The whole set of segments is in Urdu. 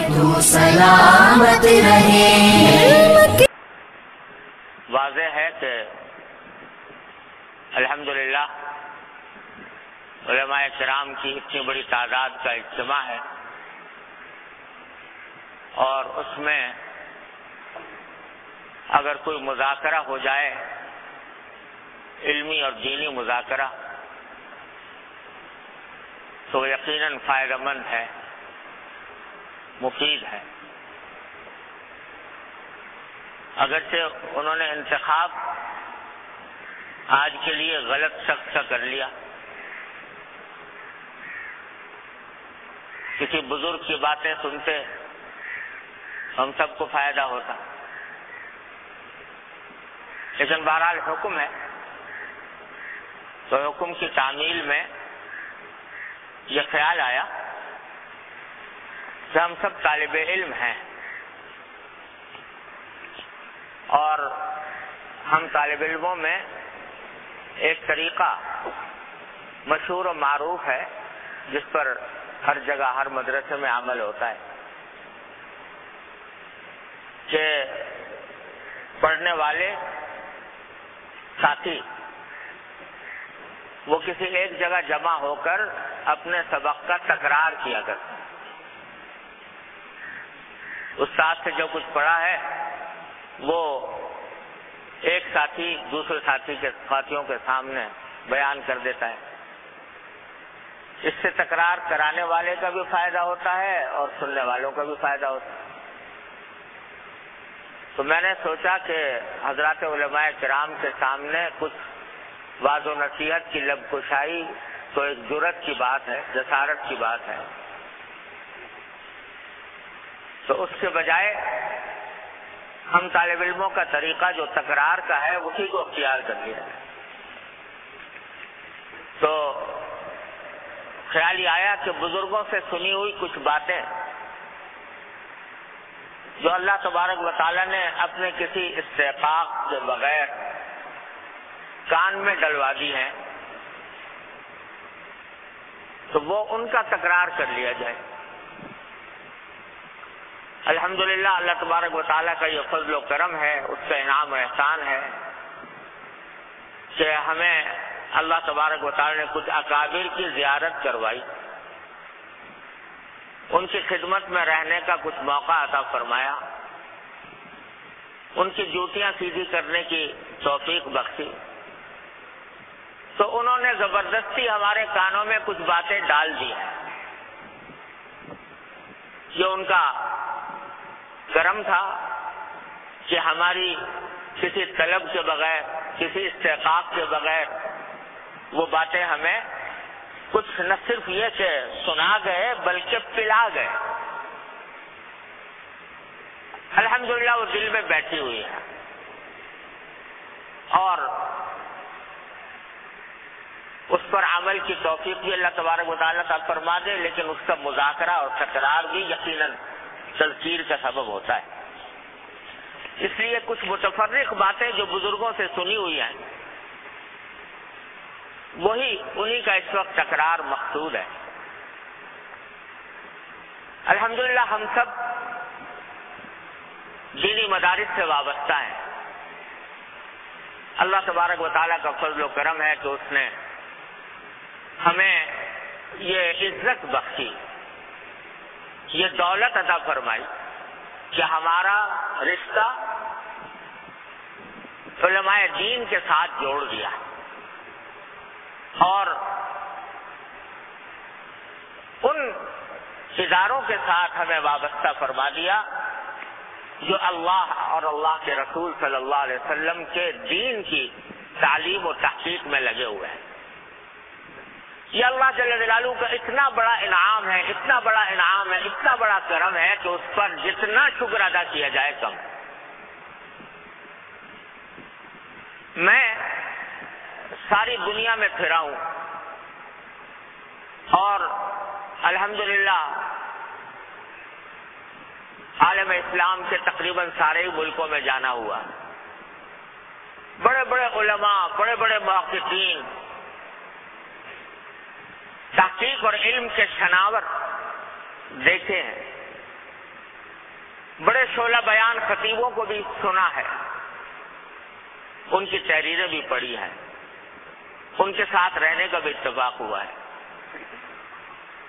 تو سلامت رہے۔ واضح ہے کہ الحمدللہ علماء کرام کی اتنی بڑی تعداد کا اجتماع ہے، اور اس میں اگر کوئی مذاکرہ ہو جائے، علمی اور دینی مذاکرہ، تو یقیناً فائدہ مند ہے، مفید ہے۔ اگرچہ انہوں نے انتخاب آج کے لیے غلط شخص کا کر لیا، کسی بزرگ کی باتیں سنتے ہم سب کو فائدہ ہوتا، لیکن بہرحال حکم ہے، تو حکم کی تعمیل میں یہ خیال آیا کہ ہم سب طالب علم ہیں، اور ہم طالب علموں میں ایک طریقہ مشہور و معروف ہے جس پر ہر جگہ ہر مدرسے میں عمل ہوتا ہے کہ پڑھنے والے ساتھی وہ کسی ایک جگہ جمع ہو کر اپنے سبق کا تکرار کیا کرتے ہیں۔ استاد سے جو کچھ پڑھا ہے وہ ایک ساتھی دوسرے ساتھیوں کے سامنے بیان کر دیتا ہے۔ اس سے تکرار کرانے والے کا بھی فائدہ ہوتا ہے اور سننے والوں کا بھی فائدہ ہوتا ہے۔ تو میں نے سوچا کہ حضرات علماء کرام کے سامنے کچھ واضح و نصیحت کی لب کشائی تو ایک جرأت کی بات ہے، جسارت کی بات ہے، تو اس کے بجائے ہم طالب علموں کا طریقہ جو تکرار کا ہے اسی کو اختیار کر لیا ہے۔ تو خیال یہ آیا کہ بزرگوں سے سنی ہوئی کچھ باتیں جو اللہ تبارک و تعالیٰ نے اپنے کسی استحقاق کے بغیر کان میں ڈلوا دی ہیں، تو وہ ان کا تکرار کر لیا جائے۔ الحمدللہ اللہ تبارک و تعالیٰ کا یہ فضل و کرم ہے، اس کا انعام و احسان ہے کہ ہمیں اللہ تبارک و تعالیٰ نے کچھ اکابر کی زیارت کروائی، ان کی خدمت میں رہنے کا کچھ موقع عطا فرمایا، ان کی ڈیوٹیاں سیدھی کرنے کی توفیق بخشی، تو انہوں نے زبردستی ہمارے کانوں میں کچھ باتیں ڈال دی ہیں۔ یہ ان کا کرم تھا کہ ہماری کسی طلب کے بغیر، کسی استحقاق کے بغیر وہ باتیں ہمیں کچھ نہ صرف یہ کہ سنا گئے بلکہ پلا گئے۔ الحمدللہ وہ دل میں بیٹھی ہوئی ہے، اور اس پر عمل کی توفیق بھی اللہ تبارک و تعالیٰ تعالیٰ فرما دے، لیکن اس کا مذاکرہ اور تکرار بھی یقیناً تذکیر کا سبب ہوتا ہے۔ اس لیے کچھ متفرق باتیں جو بزرگوں سے سنی ہوئی ہیں وہی انہی کا اس وقت تکرار مقصود ہے۔ الحمدللہ ہم سب دینی مدارس سے وابستہ ہیں۔ اللہ تبارک و تعالیٰ کا فضل و کرم ہے کہ اس نے ہمیں یہ عزت بخشی، یہ دولت عطا فرمائی کہ ہمارا رشتہ علماء دین کے ساتھ جوڑ دیا، اور ان اداروں کے ساتھ ہمیں وابستہ فرما دیا جو اللہ اور اللہ کے رسول صلی اللہ علیہ وسلم کے دین کی تعلیم و تحقیق میں لگے ہوئے ہیں۔ یہ اللہ جل جلالہ کا اتنا بڑا انعام ہے، اتنا بڑا انعام ہے، اتنا بڑا کرم ہے کہ اس پر جتنا شکر ادا کیا جائے کم۔ میں ساری دنیا میں پھرا ہوں اور الحمدللہ عالم اسلام کے تقریباً سارے ہی ملکوں میں جانا ہوا۔ بڑے بڑے علماء، بڑے بڑے محققین، تحقیق اور علم کے شناور دیکھے ہیں، بڑے شعلہ بیان خطیبوں کو بھی سنا ہے، ان کی تحریریں بھی پڑھی ہیں، ان کے ساتھ رہنے کا بھی اتفاق ہوا ہے،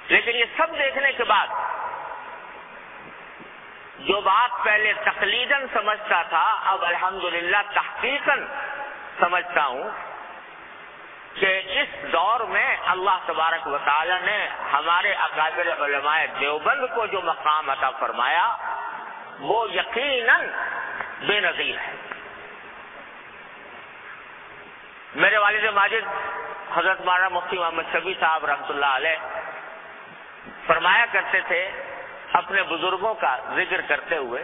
لیکن یہ سب دیکھنے کے بعد جو بات پہلے تقلیداً سمجھتا تھا اب الحمدللہ تحقیقاً سمجھتا ہوں کہ اس دور میں اللہ تبارک و تعالی نے ہمارے اکابر علماء دیوبند کو جو مقام عطا فرمایا وہ یقیناً بے نظیر ہے۔ میرے والد ماجد حضرت مولانا مفتی محمد شفیع صاحب رحمۃ اللہ علیہ فرمایا کرتے تھے اپنے بزرگوں کا ذکر کرتے ہوئے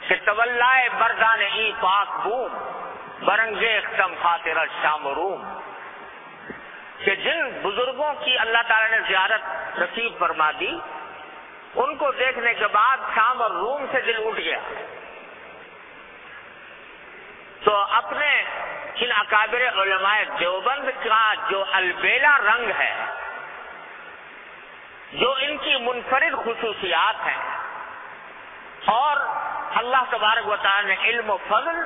کہ تولائے بردان ای پاک بوم برنگے اختم خاطر شام و روم، کہ جن بزرگوں کی اللہ تعالیٰ نے زیارت نصیب فرما دی ان کو دیکھنے کے بعد شام اور روم سے دل اٹھ گیا، تو اپنے ان اکابر علماء دیوبند کا جو البیلا رنگ ہے، جو ان کی منفرد خصوصیات ہیں، اور اللہ تبارک و تعالی نے علم و فضل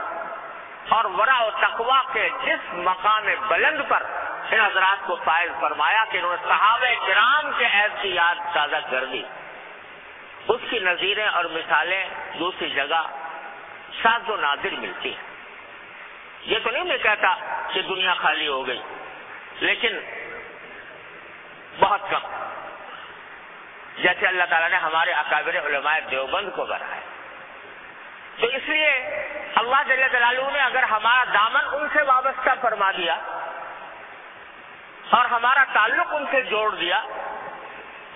اور ورع و تقوی کے جس مقام بلند پر ان حضرات کو فائز فرمایا کہ انہوں نے صحابہ کرام کے عہد کی یاد تازہ کر دی، اس کی نظیریں اور مثالیں دوسری جگہ شاذ و نادر ملتی ہیں۔ یہ تو نہیں میں کہتا کہ دنیا خالی ہو گئی، لیکن بہت کم، جیسے اللہ تعالیٰ نے ہمارے اکابر علماء دیوبند کو بنایا۔ تو اس لیے اللہ جل جلالہ نے اگر ہمارا دامن ان سے وابستہ فرما دیا اور ہمارا تعلق ان سے جوڑ دیا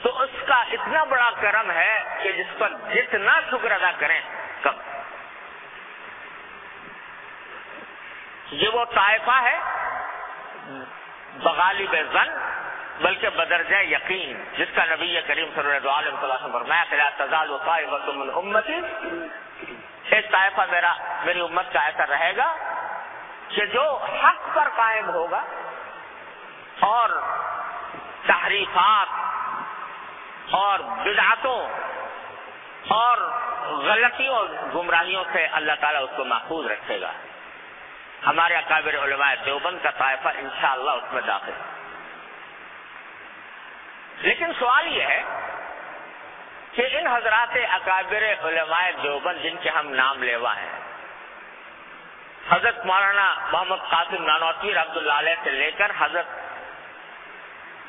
تو اس کا اتنا بڑا کرم ہے کہ جس پر جتنا شکر ادا کریں کم۔ یہ وہ طائفہ ہے بغالب ظن بلکہ بدرجہ یقین، جس کا نبی کریم صلی اللہ علیہ وسلم فرمایا کہ لا تزال طائفۃ من امتی، ایک طائفہ میری امت کا ایسا رہے گا کہ جو حق پر قائم ہوگا اور تحریفات اور بدعتوں اور غلطیوں اور گمراہیوں سے اللہ تعالیٰ اس کو محفوظ رکھے گا۔ ہمارے اکابر علماء دیوبند کا طائفہ انشاءاللہ اس میں داخل ہے۔ لیکن سوال یہ ہے کہ ان حضرات اکابر علماء دیوبند جن کے ہم نام لیوا ہیں، حضرت مولانا محمد قاسم نانوتوی رحمۃ اللہ علیہ سے لے کر حضرت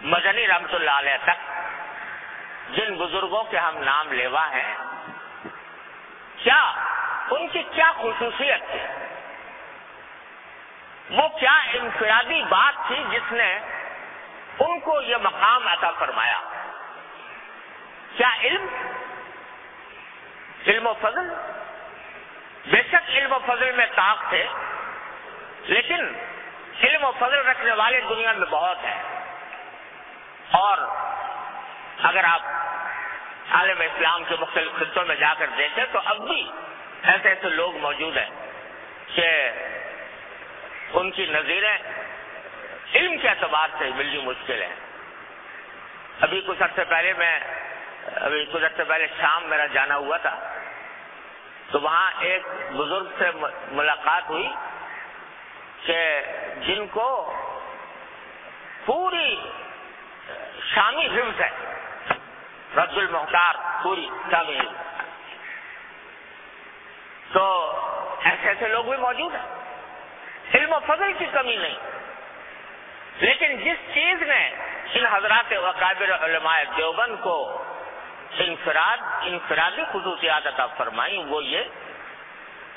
مدنی رحمۃ اللہ علیہ تک جن بزرگوں کے ہم نام لیوا ہیں، کیا ان کی کیا خصوصیت تھی؟ وہ کیا انفرادی بات تھی جس نے ان کو یہ مقام عطا فرمایا؟ کیا علم و فضل؟ بے شک علم و فضل میں طاق تھے، لیکن علم و فضل رکھنے والے دنیا میں بہت ہیں، اور اگر آپ عالم اسلام کے مختلف خطوں میں جا کر دیکھیں تو اب بھی ایسے ایسے لوگ موجود ہیں کہ ان کی نظیریں علم کے اعتبار سے ملنی مشکل ہے۔ ابھی کچھ عرصے پہلے شام میرا جانا ہوا تھا، تو وہاں ایک بزرگ سے ملاقات ہوئی کہ جن کو پوری شامی حفظ ہے، رد المختار پوری شامی حفظ، تو ایسے ایسے لوگ بھی موجود ہیں، علم و فضل کی کمی نہیں، لیکن جس چیز نے ان حضرات اکابر علماء دیوبند کو انفرادی خصوصیات عطا فرمائی وہ یہ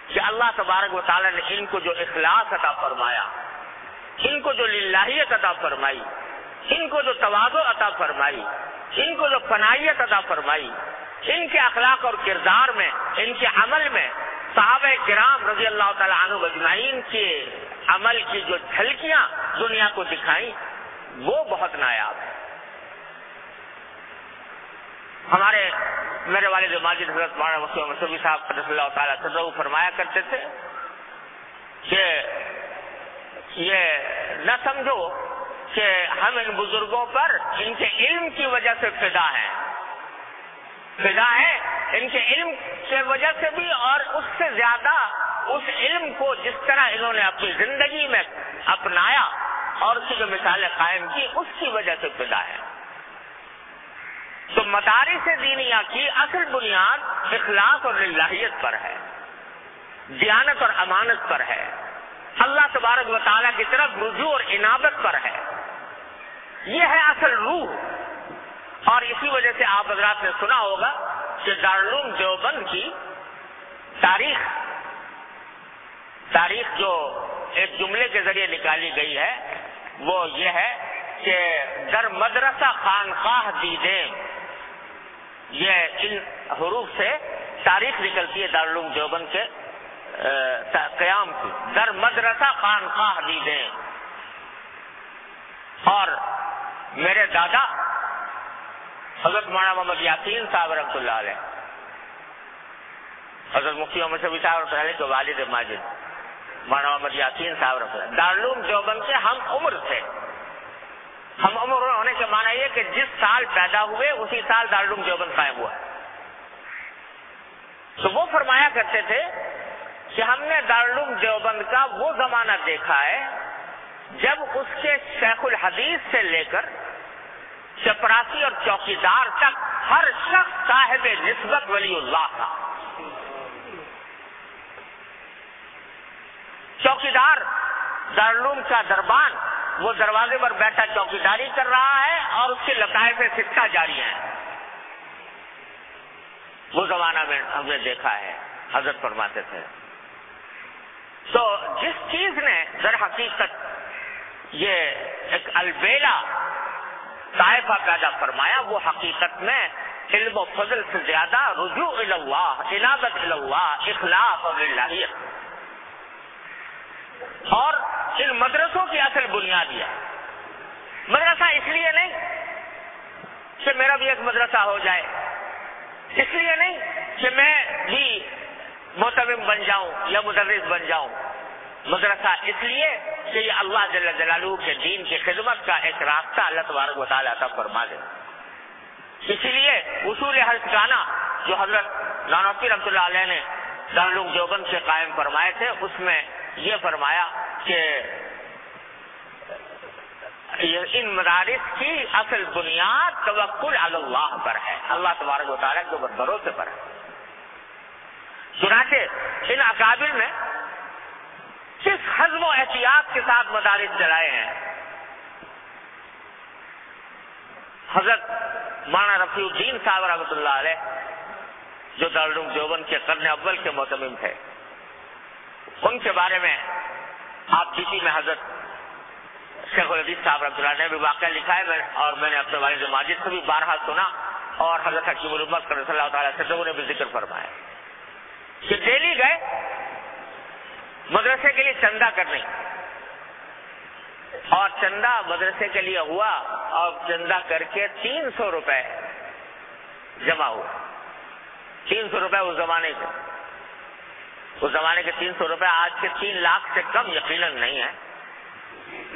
کہ اللہ تبارک و تعالی نے ان کو جو اخلاص عطا فرمایا، ان کو جو للہیت عطا فرمائی، ان کو جو تواضع عطا فرمائی، ان کو جو فنائیت عطا فرمائی، ان کے اخلاق اور کردار میں، ان کے عمل میں صحابہ کرام رضی اللہ تعالی عنہ اجمعین کے عمل کی جو جھلکیاں دنیا کو دکھائیں وہ بہت نایاب ہے۔ میرے والد ماجد حضرت مولانا مفتی محمد شفیع صاحب قدس اللہ تعالیٰ سرہ فرمایا کرتے تھے کہ یہ نہ سمجھو کہ ہم ان بزرگوں پر ان کے علم کی وجہ سے فدا ہیں، فدا ہیں ان کے علم کی وجہ سے بھی، اور اس سے زیادہ اس علم کو جس طرح انہوں نے اپنی زندگی میں اپنایا اور اس کی جو مثالیں قائم کی، اس کی وجہ سے فدا ہے۔ تو مدارس دینیہ کی اصل بنیاد اخلاص اور للہیت پر ہے، دیانت اور امانت پر ہے، اللہ تبارک و تعالیٰ کی طرف رجوع اور انابت پر ہے۔ یہ ہے اصل روح۔ اور اسی وجہ سے آپ حضرات نے سنا ہوگا کہ دارالعلوم دیوبند کی تاریخ جو ایک جملے کے ذریعے نکالی گئی ہے وہ یہ ہے کہ در مدرسہ خانقاہ دیدیں، یہ ان حروف سے تاریخ نکلتی ہے دارالعلوم دیوبند کے قیام کی، در مدرسہ خانقاہ دیدیں۔ اور میرے دادا حضرت مولانا محمد یاسین صاحب رحمۃ اللہ علیہ، حضرت مفتی محمد شفیع صاحب رحمۃ اللہ علیہ کے والد ماجد مولانا محمد یاسین صاحب رحمۃ اللہ دارالعلوم دیوبند کے ہم عمر تھے۔ ہم عمر ہونے کے معنی یہ کہ جس سال پیدا ہوئے اسی سال دارالعلوم دیوبند قائم ہوا۔ تو وہ فرمایا کرتے تھے کہ ہم نے دارالعلوم دیوبند کا وہ زمانہ دیکھا ہے جب اس کے شیخ الحدیث سے لے کر چپراسی اور چوکیدار تک ہر شخص صاحب نسبت ولی اللہ تھا۔ چوکیدار دارالعلوم کا دربان وہ دروازے پر بیٹھا چوکیداری کر رہا ہے اور اس کے لطائف سکہ جاری ہیں۔ وہ زمانہ میں ہم نے دیکھا ہے، حضرت فرماتے تھے۔ تو جس چیز نے در حقیقت یہ ایک البیلا طائفہ پیدا فرمایا وہ حقیقت میں علم و فضل سے زیادہ رجوع اللہ، انابت اللہ، اخلاص اور للہیت، اور ان مدرسوں کی اصل بنیاد یہ ہے۔ مدرسہ اس لیے نہیں کہ میرا بھی ایک مدرسہ ہو جائے، اس لیے نہیں کہ میں بھی معتمم بن جاؤں یا مدرس بن جاؤں، مدرسہ اس لیے کہ یہ اللہ جل جلالہ کے دین کی خدمت کا ایک راستہ اللہ تبارک و تعالیٰ عطا فرما دے۔ اسی لیے اصول حسگانہ جو حضرت نانوتوی رحمۃ اللہ علیہ نے دارالعلوم دیوبند سے قائم فرمائے تھے، اس میں یہ فرمایا کہ ان مدارس کی اصل بنیاد توکل علی اللہ پر ہے، اللہ تبارک و تعالیٰ کے اوپر بھروسے پر ہے۔ چنانچہ ان اکابر نے کس حزم و احتیاط کے ساتھ مدارس چلائے ہیں۔ حضرت مولانا رفیع الدین صاحب رحمۃ اللہ علیہ جو دارالعلوم دیوبند کے قرن اول کے معتمم تھے، ان کے بارے میں آپ ڈی میں حضرت شیخ الحدیث صاحب رحمۃ اللہ نے بھی واقعہ لکھا ہے، اور میں نے اپنے والد ماجد سے بھی بارہا سنا، اور حضرت حکیم الامت صلی اللہ تعالیٰ سے نے بھی ذکر فرمایا کہ دہلی گئے مدرسے کے لیے چندہ کرنے، اور چندہ مدرسے کے لیے ہوا، اور چندہ کر کے 300 روپے جمع ہوا۔ 300 روپے اس زمانے کے، اس زمانے کے 300 روپے آج کے 3 لاکھ سے کم یقیناً نہیں ہے۔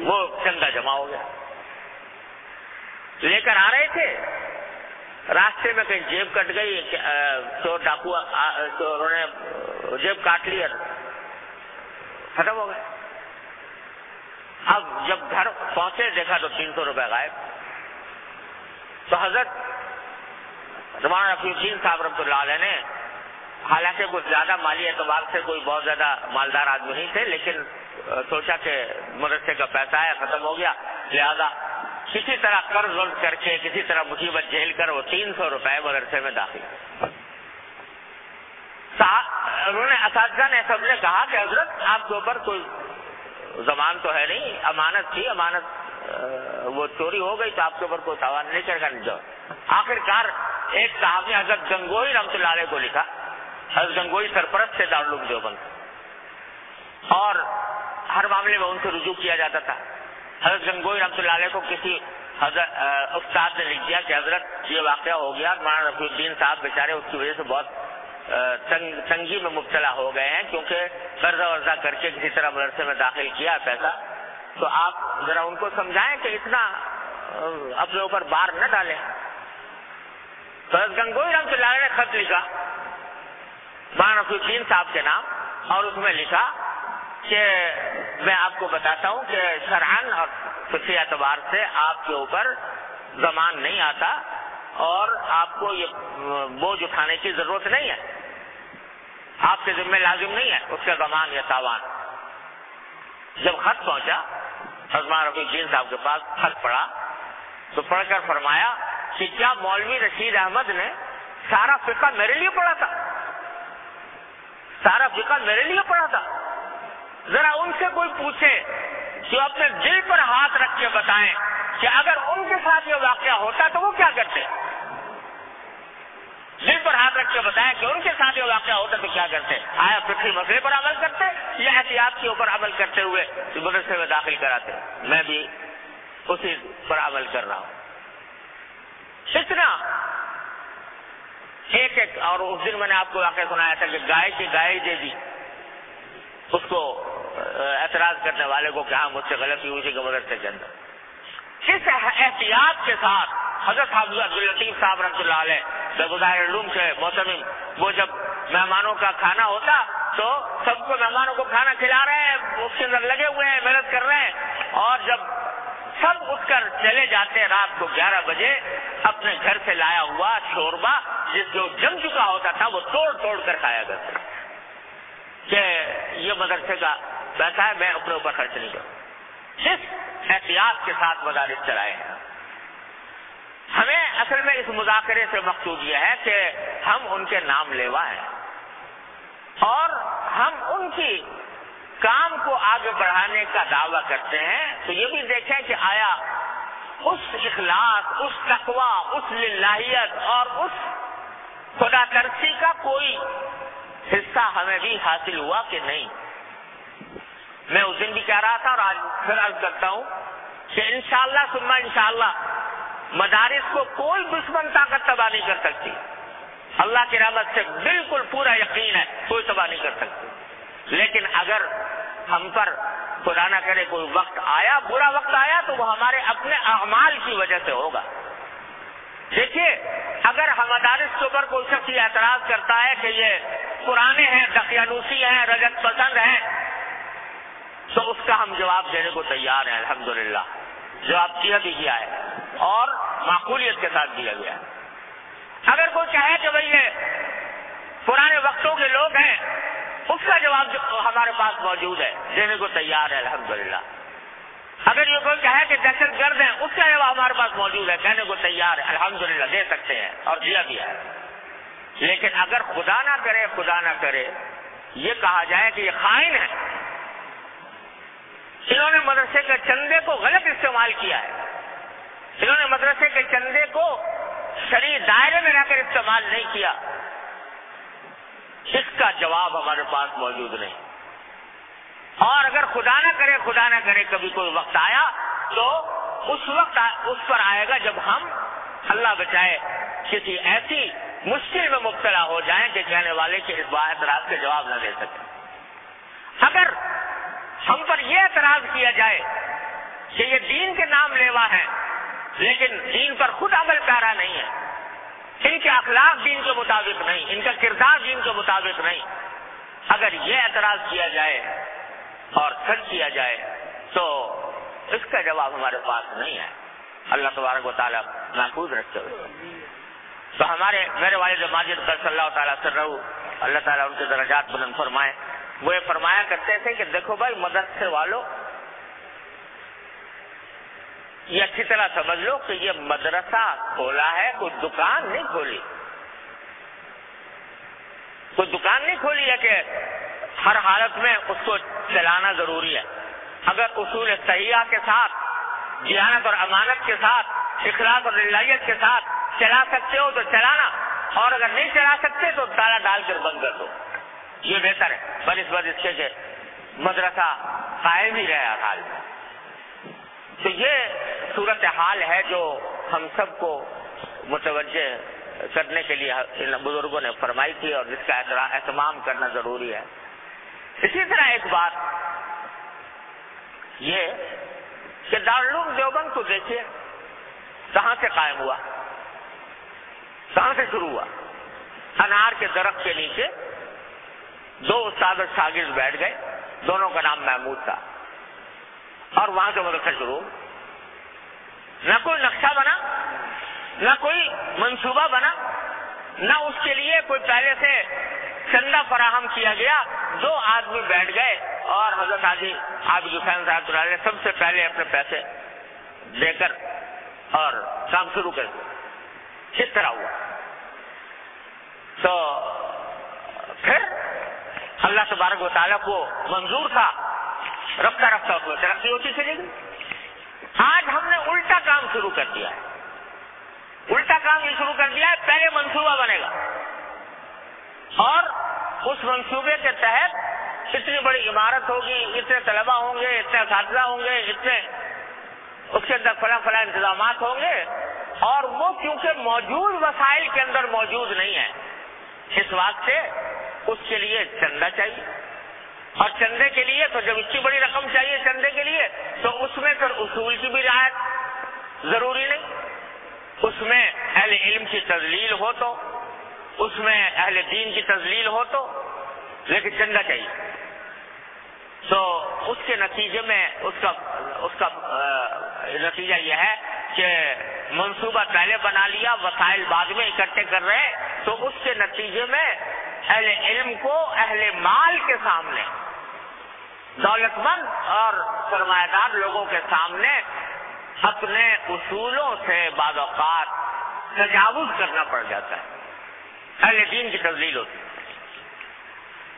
وہ چندہ جمع ہو گیا، لے کر آ رہے تھے، راستے میں کہیں جیب کٹ گئی، چور ڈاکو چوروں نے جیب کاٹ لی، ختم ہو گئے۔ اب جب گھر پہنچے دیکھا تو 300 روپے غائب۔ تو حضرت مولانا رفیع الدین صاحب رحمۃ اللہ علیہ نے، حالانکہ کچھ زیادہ مالی اعتبار سے کوئی بہت زیادہ مالدار آدمی نہیں تھے، لیکن سوچا کہ مدرسے کا پیسہ ہے، ختم ہو گیا، لہذا کسی طرح قرض ورض کر کے، کسی طرح مصیبت جھیل کر وہ 300 روپے مدرسے میں داخل۔ انہوں نے اساتذہ نے سب نے کہا کہ حضرت آپ کے اوپر کوئی زمان تو ہے نہیں، امانت تھی، امانت وہ چوری ہو گئی تو آپ کے اوپر کوئی تاوان نہیں چڑھ گا، نہیں جاؤ۔ آخر کار ایک صاحب نے حضرت گنگوئی رحمۃ اللہ علیہ کو لکھا، حضرت گنگوئی سرپرست تھے دارالعلوم دیوبند، اور ہر معاملے میں ان سے رجوع کیا جاتا تھا۔ حضرت گنگوئی رحمۃ اللہ علیہ کو کسی استاد نے لکھ دیا کہ حضرت یہ واقعہ ہو گیا، مولانا رفیع الدین صاحب بیچارے اس کی وجہ سے بہت تنگی میں مبتلا ہو گئے ہیں، کیونکہ قرضہ ورضہ کر کے کسی طرح مدرسے میں داخل کیا پیسہ، تو آپ ذرا ان کو سمجھائیں کہ اتنا اپنے اوپر بار نہ ڈالیں۔ تو گنگوئی رحمۃ اللہ علیہ نے خط لکھا مولانا رفیع الدین صاحب کے نام، اور اس میں لکھا کہ میں آپ کو بتاتا ہوں کہ شرعاً اور فقہی اعتبار سے آپ کے اوپر ضمان نہیں آتا اور آپ کو یہ بوجھ اٹھانے کی ضرورت نہیں ہے، آپ کے ذمہ لازم نہیں ہے اس کا ضمان یا تاوان۔ جب خط پہنچا مولانا رفیع الدین صاحب کے پاس خط پڑھا تو پڑھ کر فرمایا کہ کیا مولوی رشید احمد نے سارا فقہ میرے لیے پڑھا تھا؟ سارا فقہ میرے لیے پڑھا تھا؟ ذرا ان سے کوئی پوچھے جو اپنے دل پر ہاتھ رکھ کے بتائیں کہ اگر ان کے ساتھ یہ واقعہ ہوتا تو وہ کیا کرتے؟ دل پر ہاتھ رکھ کے بتائیں کہ ان کے ساتھ یہ واقعہ ہوتا تو کیا کرتے؟ آیا فقہی مسئلے پر عمل کرتے یا احتیاط کے اوپر عمل کرتے ہوئے مدرسے میں داخل کراتے؟ میں بھی اسی پر عمل کر رہا ہوں۔ اتنا ایک اور اس دن میں نے آپ کو واقعہ سنایا تھا کہ گائے کی گائے دے دی اس کو اعتراض کرنے والے کو کہ ہاں مجھ سے غلطی ہوئی تھی کہ مدرسے کے اندر۔ اس احتیاط کے ساتھ حضرت حافظ عبداللطیف صاحب رحمۃ اللہ علیہ بظاہر علوم کے محتمم، وہ جب مہمانوں کا کھانا ہوتا تو سب کو مہمانوں کو کھانا کھلا رہے ہیں، اس کے اندر لگے ہوئے ہیں، محنت کر رہے ہیں، اور جب سب اٹھ کر چلے جاتے رات کو 11 بجے اپنے گھر سے لایا ہوا شوربا جس جو جم چکا ہوتا تھا وہ توڑ توڑ کر کھایا کرتے کہ یہ مدرسے کا پیسہ ہے، میں اپنے اوپر خرچ نہیں کروں۔ اس احتیاط کے ساتھ مدارس چلائے ہیں۔ ہمیں اصل میں اس مذاکرے سے مقصود یہ ہے کہ ہم ان کے نام لیوا ہیں اور ہم ان کی کام کو آگے بڑھانے کا دعویٰ کرتے ہیں، تو یہ بھی دیکھیں کہ آیا اس اخلاص، اس تقویٰ، اس للہیت اور اس خدا ترسی کا کوئی حصہ ہمیں بھی حاصل ہوا کہ نہیں۔ میں اس دن بھی کہہ رہا تھا اور آج پھر عرض کرتا ہوں کہ انشاءاللہ ثم انشاءاللہ مدارس کو کوئی دشمن طاقت تباہ نہیں کر سکتی، اللہ کی رحمت سے بالکل پورا یقین ہے کوئی تباہ نہیں کر سکتی۔ لیکن اگر ہم پر خدا نہ کرے کوئی وقت آیا، برا وقت آیا، تو وہ ہمارے اپنے اعمال کی وجہ سے ہوگا۔ دیکھیے اگر ہم مدارس کے اوپر کوئی شخص یہ اعتراض کرتا ہے کہ یہ پرانے ہیں، دقیانوسی ہیں، رجت پسند ہیں، تو اس کا ہم جواب دینے کو تیار ہیں، الحمدللہ جواب دیا ہے اور معقولیت کے ساتھ دیا گیا ہے۔ اگر کوئی کہے کہ بھئی یہ پرانے وقتوں کے لوگ ہیں، اس کا جواب ہمارے پاس موجود ہے، دینے کو تیار ہے الحمدللہ۔ اگر یہ کوئی کہے کہ دہشت گرد ہیں، اس کا جواب ہمارے پاس موجود ہے، کہنے کو تیار ہے الحمدللہ، دے سکتے ہیں اور دیا بھی ہے۔ لیکن اگر خدا نہ کرے یہ کہا جائے کہ یہ خائن ہے، انہوں نے مدرسے کے چندے کو غلط استعمال کیا ہے، انہوں نے مدرسے کے چندے کو شرعی دائرے میں رہ کر استعمال نہیں کیا، اس کا جواب ہمارے پاس موجود نہیں۔ اور اگر خدا نہ کرے کبھی کوئی وقت آیا تو اس وقت اس پر آئے گا جب ہم اللہ بچائے کسی ایسی مشکل میں مبتلا ہو جائیں کہ کہنے والے کے اس اعتراض کے جواب نہ دے سکیں۔ اگر ہم پر یہ اعتراض کیا جائے کہ یہ دین کے نام لیوا ہے لیکن دین پر خود عمل پیرا نہیں ہے، ان کے اخلاق دین کے مطابق نہیں، ان کا کردار دین کے مطابق نہیں، اگر یہ اعتراض کیا جائے اور سچ کیا جائے تو اس کا جواب ہمارے پاس نہیں ہے، اللہ تبارک و تعالیٰ محفوظ رکھتے ہوئے۔ تو میرے والد ماجد صلی اللہ تعالیٰ سر اللہ تعالیٰ ان کے درجات بلند فرمائے، وہ یہ فرمایا کرتے تھے کہ دیکھو بھائی مدرسے والوں، یہ اچھی طرح سمجھ لو کہ یہ مدرسہ کھولا ہے، کوئی دکان نہیں کھولی، ہے کہ ہر حالت میں اس کو چلانا ضروری ہے۔ اگر اصول صحیحہ کے ساتھ، دیانت اور امانت کے ساتھ، اخلاص اور للہیت کے ساتھ چلا سکتے ہو تو چلانا، اور اگر نہیں چلا سکتے تو تالا ڈال کر بند کر دو، یہ بہتر ہے بنسبت اس کے کہ مدرسہ قائم ہی رہے ہر حال میں۔ تو یہ صورت حال ہے جو ہم سب کو متوجہ کرنے کے لیے ان بزرگوں نے فرمائی تھی اور جس کا اہتمام کرنا ضروری ہے۔ اسی طرح ایک بات یہ کہ دارالعلوم دیوبند کو دیکھیے کہاں سے قائم ہوا، کہاں سے شروع ہوا؟ انار کے درخت کے نیچے دو استاد اور شاگرد بیٹھ گئے، دونوں کا نام محمود تھا، اور وہاں سے مدرسہ شروع. نہ کوئی نقشہ بنا، نہ کوئی منصوبہ بنا، نہ اس کے لیے کوئی پہلے سے چندہ فراہم کیا گیا. دو آدمی بیٹھ گئے اور حضرت حاجی عابد حسین صاحب نے سب سے پہلے اپنے پیسے دے کر اور کام شروع کر دیا. اس طرح ہوا. تو پھر اللہ تبارک و تعالیٰ کو منظور تھا، رفتہ رفتہ اس میں ترقی ہوتی چلی گئی. آج ہم نے الٹا کام شروع کر دیا ہے. الٹا کام یہ شروع کر دیا ہے، پہلے منصوبہ بنے گا اور اس منصوبے کے تحت اتنی بڑی عمارت ہوگی، اتنے طلبہ ہوں گے، اتنے اساتذہ ہوں گے، اتنے اس کے اندر فلاں فلاں انتظامات ہوں گے، اور وہ کیونکہ موجود وسائل کے اندر موجود نہیں ہے، اس واسطے اس کے لیے چندہ چاہیے. اور چندے کے لیے تو جب اتنی بڑی رقم چاہیے چندے کے لیے تو اس میں پھر اصول کی بھی رعایت ضروری نہیں. اس میں اہل علم کی تذلیل ہو تو، اس میں اہل دین کی تذلیل ہو تو، لیکن چندہ چاہیے. تو اس کے نتیجے میں اس کا نتیجہ یہ ہے کہ منصوبہ پہلے بنا لیا، وسائل بعد میں اکٹھے کر رہے، تو اس کے نتیجے میں اہل علم کو اہل مال کے سامنے، دولت مند اور سرمایہ دار لوگوں کے سامنے اپنے اصولوں سے بعض اوقات تجاوز کرنا پڑ جاتا ہے. اہل دین کی تذلیل ہوتی ہے.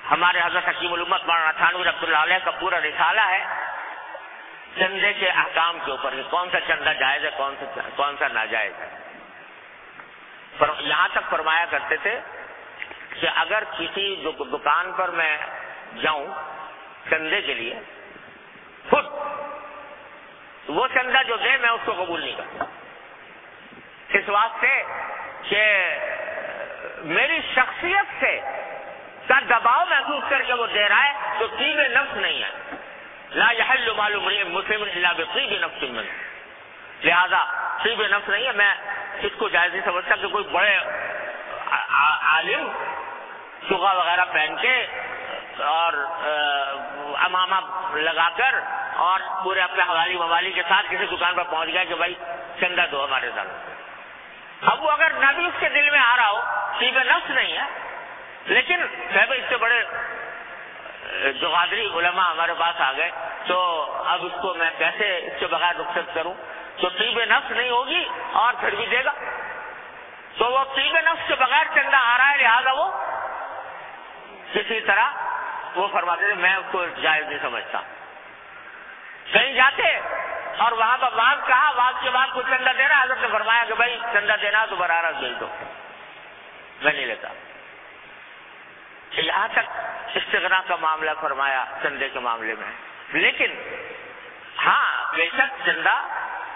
ہمارے حضرت حکیم الامت مولانا تھانوی رحمۃ اللہ علیہ کا پورا رسالہ ہے چندے کے احکام کے اوپر، کون سا چندہ جائز ہے، کون سا ناجائز ہے. یہاں تک فرمایا کرتے تھے کہ اگر کسی دکان پر میں جاؤں چندے کے لیے، خود وہ چندہ جو دے میں اس کو قبول نہیں کرتا، اس واسطے کہ میری شخصیت سے کا دباؤ محسوس کر کے وہ دے رہا ہے، تو طیب نفس نہیں ہے. لا یحل مال امرئ مسلم الا بطیب نفس منہ. لہذا طیب نفس نہیں ہے. میں اس کو جائز نہیں سمجھتا کہ کوئی بڑے عالم سغا وغیرہ پہن کے اور امامہ لگا کر اور پورے اپنے حوالی موالی کے ساتھ کسی دکان پر پہنچ گیا کہ بھائی چندہ دو ہمارے ساتھ. اب وہ اگر نہ بھی اس کے دل میں آ رہا ہو، طیب نفس نہیں ہے، لیکن صاحب اس سے بڑے جو غادری علماء ہمارے پاس آ گئے، تو اب اس کو میں کیسے اس کے بغیر رخصت کروں؟ تو طیب نفس نہیں ہوگی اور پھر بھی دے گا. تو وہ طیب نفس کے بغیر چندہ آ رہا ہے، لہٰذا وہ کسی طرح وہ فرماتے تھے میں اس کو جائز نہیں سمجھتا. کہیں جاتے اور وہاں پر واز کہا، واز کے بعد کوئی چندہ دے رہا، حضرت نے فرمایا کہ بھائی چندہ دینا تو براہ راست بھیج دو، میں نہیں لیتا. یہاں تک استغنا کا معاملہ فرمایا چندے کے معاملے میں. لیکن ہاں بے شک چندہ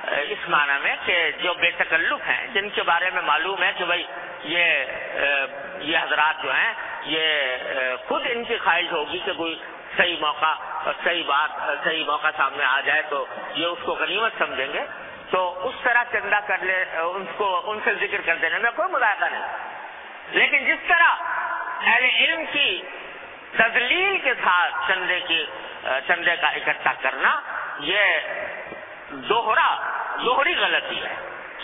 اس معنی میں کہ جو بے تکلف ہیں، جن کے بارے میں معلوم ہے کہ بھائی یہ حضرات جو ہیں یہ خود ان کی خواہش ہوگی کہ کوئی صحیح موقع، صحیح موقع سامنے آ جائے تو یہ اس کو غنیمت سمجھیں گے، تو اس طرح چندہ کر لے، ان سے ذکر کر دینے میں کوئی مذائقہ نہیں. لیکن جس طرح اہل علم کی تذلیل کے ساتھ چندے کا اکٹھا کرنا، یہ دوہری غلطی ہے،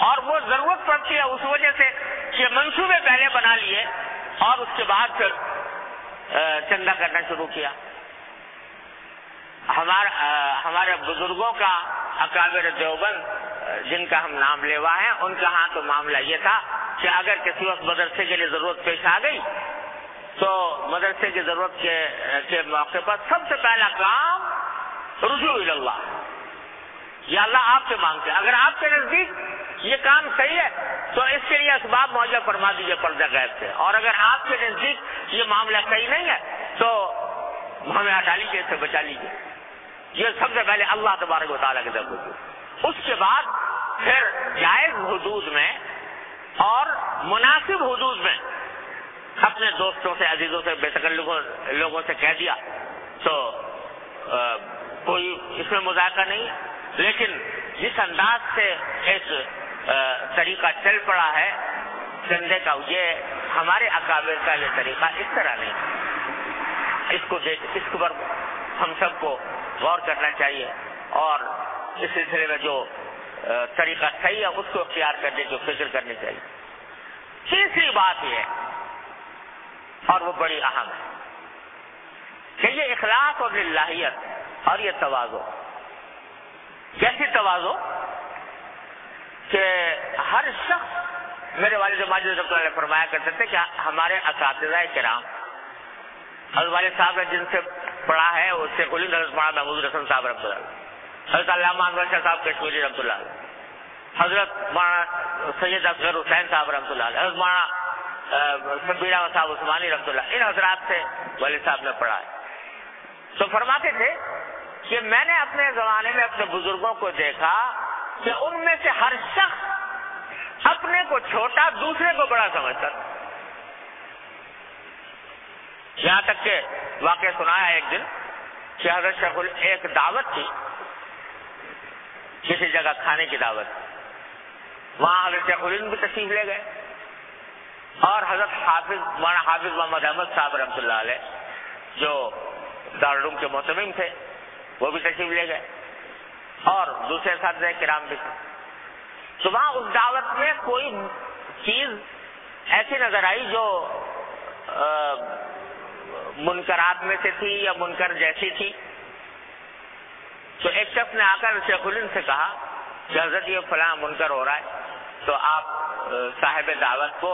اور وہ ضرورت پڑتی ہے اس وجہ سے کہ منصوبے پہلے بنا لیے اور اس کے بعد پھر چندہ کرنا شروع کیا. ہمارے بزرگوں کا اکابر دیوبند جن کا ہم نام لیوا ہیں، ان کا ہاں تو معاملہ یہ تھا کہ اگر کسی وقت مدرسے کے لیے ضرورت پیش آ گئی تو مدرسے کی ضرورت کے موقع پر سب سے پہلا کام رجوع اللہ، یا اللہ آپ سے مانگتے ہیں. اگر آپ کے نزدیک یہ کام صحیح ہے تو اس کے لیے اسباب معاوضہ فرما دیجیے پردہ غیب سے، اور اگر آپ کے نزدیک یہ معاملہ صحیح نہیں ہے تو ہمیں ہٹا لیجیے، اس سے بچا لیجیے. یہ سب سے پہلے اللہ تبارک و تعالیٰ کی طرف. اس کے بعد پھر جائز حدود میں اور مناسب حدود میں اپنے دوستوں سے، عزیزوں سے، بے تکلف لوگوں سے کہہ دیا تو کوئی اس میں مذائقہ نہیں. لیکن جس انداز سے ایک طریقہ چل پڑا ہے کندھے کا، یہ ہمارے اکابر کا یہ طریقہ اس طرح نہیں، اس پر ہم سب کو غور کرنا چاہیے اور اس سلسلے میں جو طریقہ صحیح ہے اس کو اختیار کرنے کی فکر کرنی چاہیے۔ تیسری بات یہ ہے اور وہ بڑی اہم ہے کہ یہ اخلاص اور للہیت اور یہ تواضع، کیسی تواضع کہ ہر شخص، میرے والد ماجد رحمۃ اللہ علیہ فرمایا کرتے تھے کہ ہمارے اساتذہ کرام، حضرت والد صاحب نے جن سے پڑھا ہے اس سے قلند حضرت مولانا محمود حسن صاحب رحمۃ اللہ علیہ، حضرت علامہ انور شاہ صاحب کشمیری رحمۃ اللہ علیہ، حضرت مولانا سید اصغر حسین صاحب رحمۃ اللہ علیہ، حضرت مولانا شبیر احمد صاحب عثمانی رحمۃ اللہ، ان حضرات سے والد صاحب نے پڑھا ہے۔ تو فرماتے تھے کہ میں نے اپنے زمانے میں اپنے بزرگوں کو دیکھا کہ ان میں سے ہر شخص اپنے کو چھوٹا دوسرے کو بڑا سمجھتا تھا، یہاں تک کہ واقعہ سنایا ایک دن کہ حضرت شیخ ایک دعوت تھی، کسی جگہ کھانے کی دعوت، وہاں حضرت شیخ الہند بھی تشریف لے گئے اور حضرت مولانا حافظ محمد احمد صاحب رحمۃ اللہ علیہ جو دارالعلوم کے محتمم تھے وہ بھی تشریف لے گئے اور دوسرے اساتذہ کرام بھی تھے۔ تو وہاں اس دعوت میں کوئی چیز ایسی نظر آئی جو منکرات میں سے تھی یا منکر جیسی تھی۔ تو ایک شخص نے آ کر شیخ الہند سے کہا کہ حضرت یہ فلاں منکر ہو رہا ہے، تو آپ صاحب دعوت کو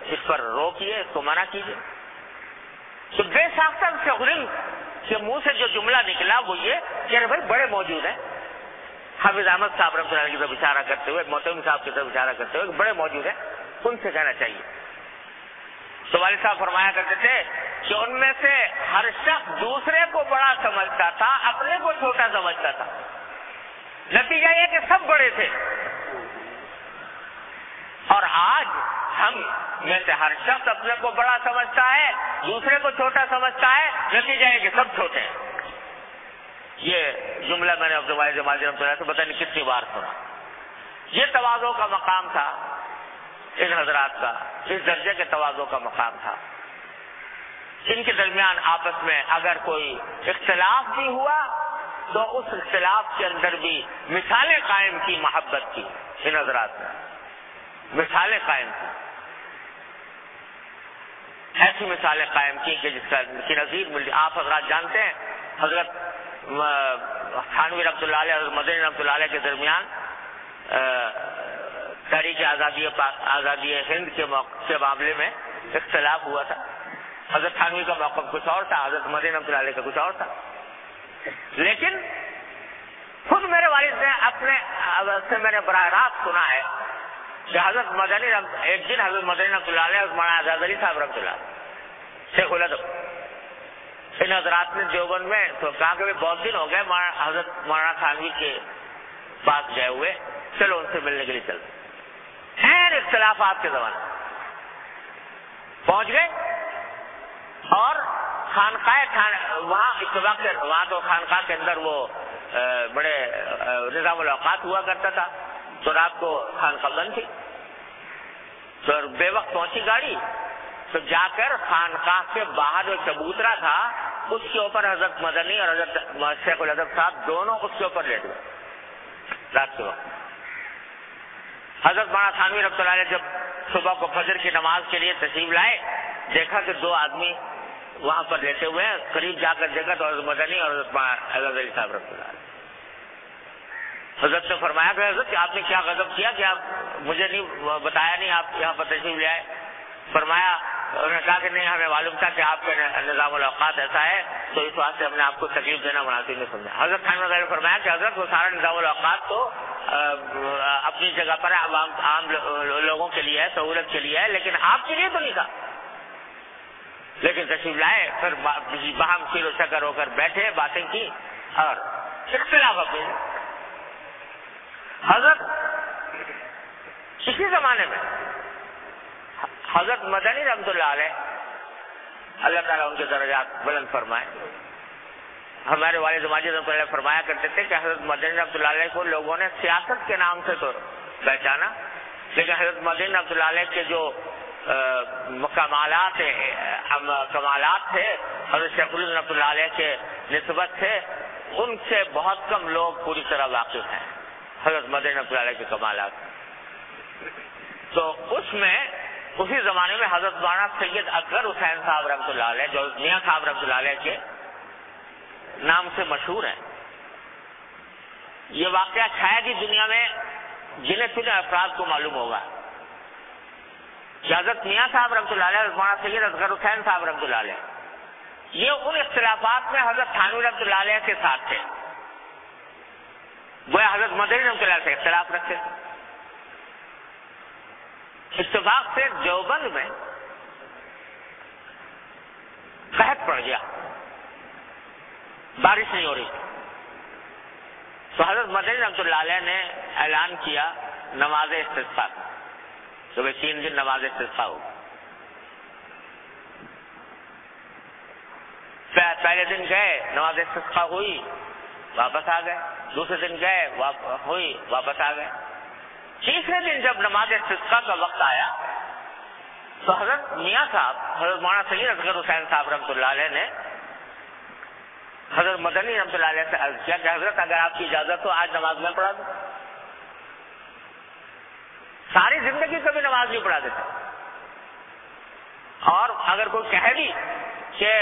اس پر روکیے، اس کو منع کیجیے۔ تو بے ساختہ شیخ الہند کے منہ سے جو جملہ نکلا وہ یہ کہ بھائی بڑے موجود ہیں، حافظ احمد صاحب رحمۃ اللہ علیہ کی طرف اشارہ کرتے ہوئے، محتمم صاحب کی طرف اشارہ کرتے ہوئے بڑے موجود ہیں، ان سے کہنا چاہیے۔ تو والد صاحب فرمایا کرتے تھے کہ ان میں سے ہر شخص دوسرے کو بڑا سمجھتا تھا، اپنے کو چھوٹا سمجھتا تھا، نتیجہ یہ کہ سب بڑے تھے۔ اور آج ہم میں سے ہر شخص اپنے کو بڑا سمجھتا ہے، دوسرے کو چھوٹا سمجھتا ہے، نتیجہ یہ کہ سب چھوٹے ہیں۔ یہ جملہ میں نے عبد الواحد ماجد رحمۃ اللہ سے پتہ نہیں کتنی بار سنا۔ یہ تواضع کا مقام تھا ان حضرات کا، اس درجے کے تواضع کا مقام تھا۔ ان کے درمیان آپس میں اگر کوئی اختلاف بھی ہوا تو اس اختلاف کے اندر بھی مثالیں قائم کی محبت کی، ان حضرات نے مثالیں قائم کی، ایسی مثالیں قائم کی کہ جس کی نظیر ملی۔ آپ حضرات جانتے ہیں حضرت تھانوی رحمۃ اللہ علیہ، حضرت مدنی رحمۃ اللہ علیہ کے درمیان تحریک آزادی ہند کے معاملے میں اختلاف ہوا تھا۔ حضرت تھانوی کا موقف کچھ اور تھا، حضرت مدنی رحمۃ اللہ علیہ کا کچھ اور تھا، لیکن خود میرے والد نے اپنے سے میں نے براہ راست سنا ہے کہ حضرت مدنی ایک دن حضرت مدنی رحمۃ اللہ علیہ، مولانا آزاد علی صاحب رحمۃ اللہ علیہ، شیخ الادب، ان حضرات نے دیوبند میں تو کہا کہ بہت دن ہو گئے حضرت مولانا تھانوی کے پاس گئے ہوئے، چلو ان سے ملنے کے لیے چلتے۔ خیر اختلافات کے زمانے پہنچ گئے اور وہاں تو خانقاہ کے اندر وہ بڑے نظام الاوقات ہوا کرتا تھا، تو رات کو خانقاہ بند تھی، تو بے وقت پہنچی گاڑی، تو جا کر خانقاہ کے باہر جو چبوترا تھا اس کے اوپر حضرت مدنی اور حضرت شیخ الادب صاحب دونوں اس کے اوپر لیٹ گئے رات کے وقت۔ حضرت مولانا تھانوی رحمۃ اللہ علیہ جب صبح کو فجر کی نماز کے لیے تشریف لائے، دیکھا کہ دو آدمی وہاں پر لیٹے ہوئے ہیں، قریب جا کر دیکھا تو حضرت مدنی اور حضرت آزاد علی صاحب رحمۃ اللہ علیہ۔ حضرت نے فرمایا کہ حضرت آپ نے کیا غضب کیا کہ آپ مجھے نہیں بتایا، نہیں آپ یہاں پر تشریف لے آئے؟ فرمایا، انہوں نے کہا کہ نہیں ہمیں معلوم تھا کہ آپ کا نظام الاوقات ایسا ہے، تو اس واسطے ہم نے آپ کو تکلیف دینا مناسب نہیں سمجھا۔ حضرت خان نے فرمایا کہ حضرت وہ سارا نظام الاوقات تو اپنی جگہ پر عام لوگوں کے لیے ہے، سہولت کے لیے ہے، لیکن آپ کے لیے تو نہیں تھا۔ لیکن تشریف لائے، پھر باہم شیر و شکر ہو کر بیٹھے، باتیں کی اور اختلاف اپنے حضرت اسی زمانے میں حضرت مدنی رحمۃ اللہ علیہ، اللہ تعالیٰ ان کے درجات بلند فرمائے، ہمارے والد ماجد رحمۃ اللہ فرمایا کرتے تھے کہ حضرت مدنی رحمۃ اللہ علیہ کو لوگوں نے سیاست کے نام سے تو پہچانا، لیکن حضرت مدنی رحمۃ اللہ علیہ کے جو کمالات تھے حضرت شیخ الہند رحمۃ اللہ علیہ کے نسبت سے ان سے بہت کم لوگ پوری طرح واقف ہیں حضرت مدنی رحمۃ اللہ علیہ کے کمالات. تو اس میں اسی زمانے میں حضرت مولانا سید اکبر حسین صاحب رحمۃ اللہ علیہ جو میاں صاحب رحمۃ اللہ علیہ کے نام سے مشہور ہیں. یہ واقعہ شاید ہی دنیا میں گنے چنے افراد کو معلوم ہوگا کہ حضرت میاں صاحب رحمۃ اللہ علیہ مولانا سید اکبر حسین صاحب رحمۃ اللہ علیہ یہ ان اختلافات میں حضرت تھانوی رحمۃ اللہ علیہ کے ساتھ تھے. وہ حضرت مدنی رحمۃ اللہ علیہ سے اختلاف رکھتے تھے. اتفاق سے دیوبند میں قحط پڑ گیا, بارش نہیں ہو رہی, تو حضرت مدنی رحمۃ اللہ علیہ نے اعلان کیا نماز استسقاء, تو 3 دن نماز استسقاء ہو. پہلے دن گئے نماز استسقاء ہوئی واپس آ گئے, دوسرے دن گئے ہوئی واپس آ گئے. تیسرے دن جب نماز استسقاء کا وقت آیا تو حضرت میاں صاحب حضرت مولانا سید اکبر حسین صاحب رحمۃ اللہ علیہ نے حضرت مدنی رحمۃ اللہ علیہ سے عرض کیا کہ حضرت اگر آپ کی اجازت ہو آج نماز میں پڑھا دوں. ساری زندگی کبھی نماز نہیں پڑھا دیتا, اور اگر کوئی کہے بھی کہ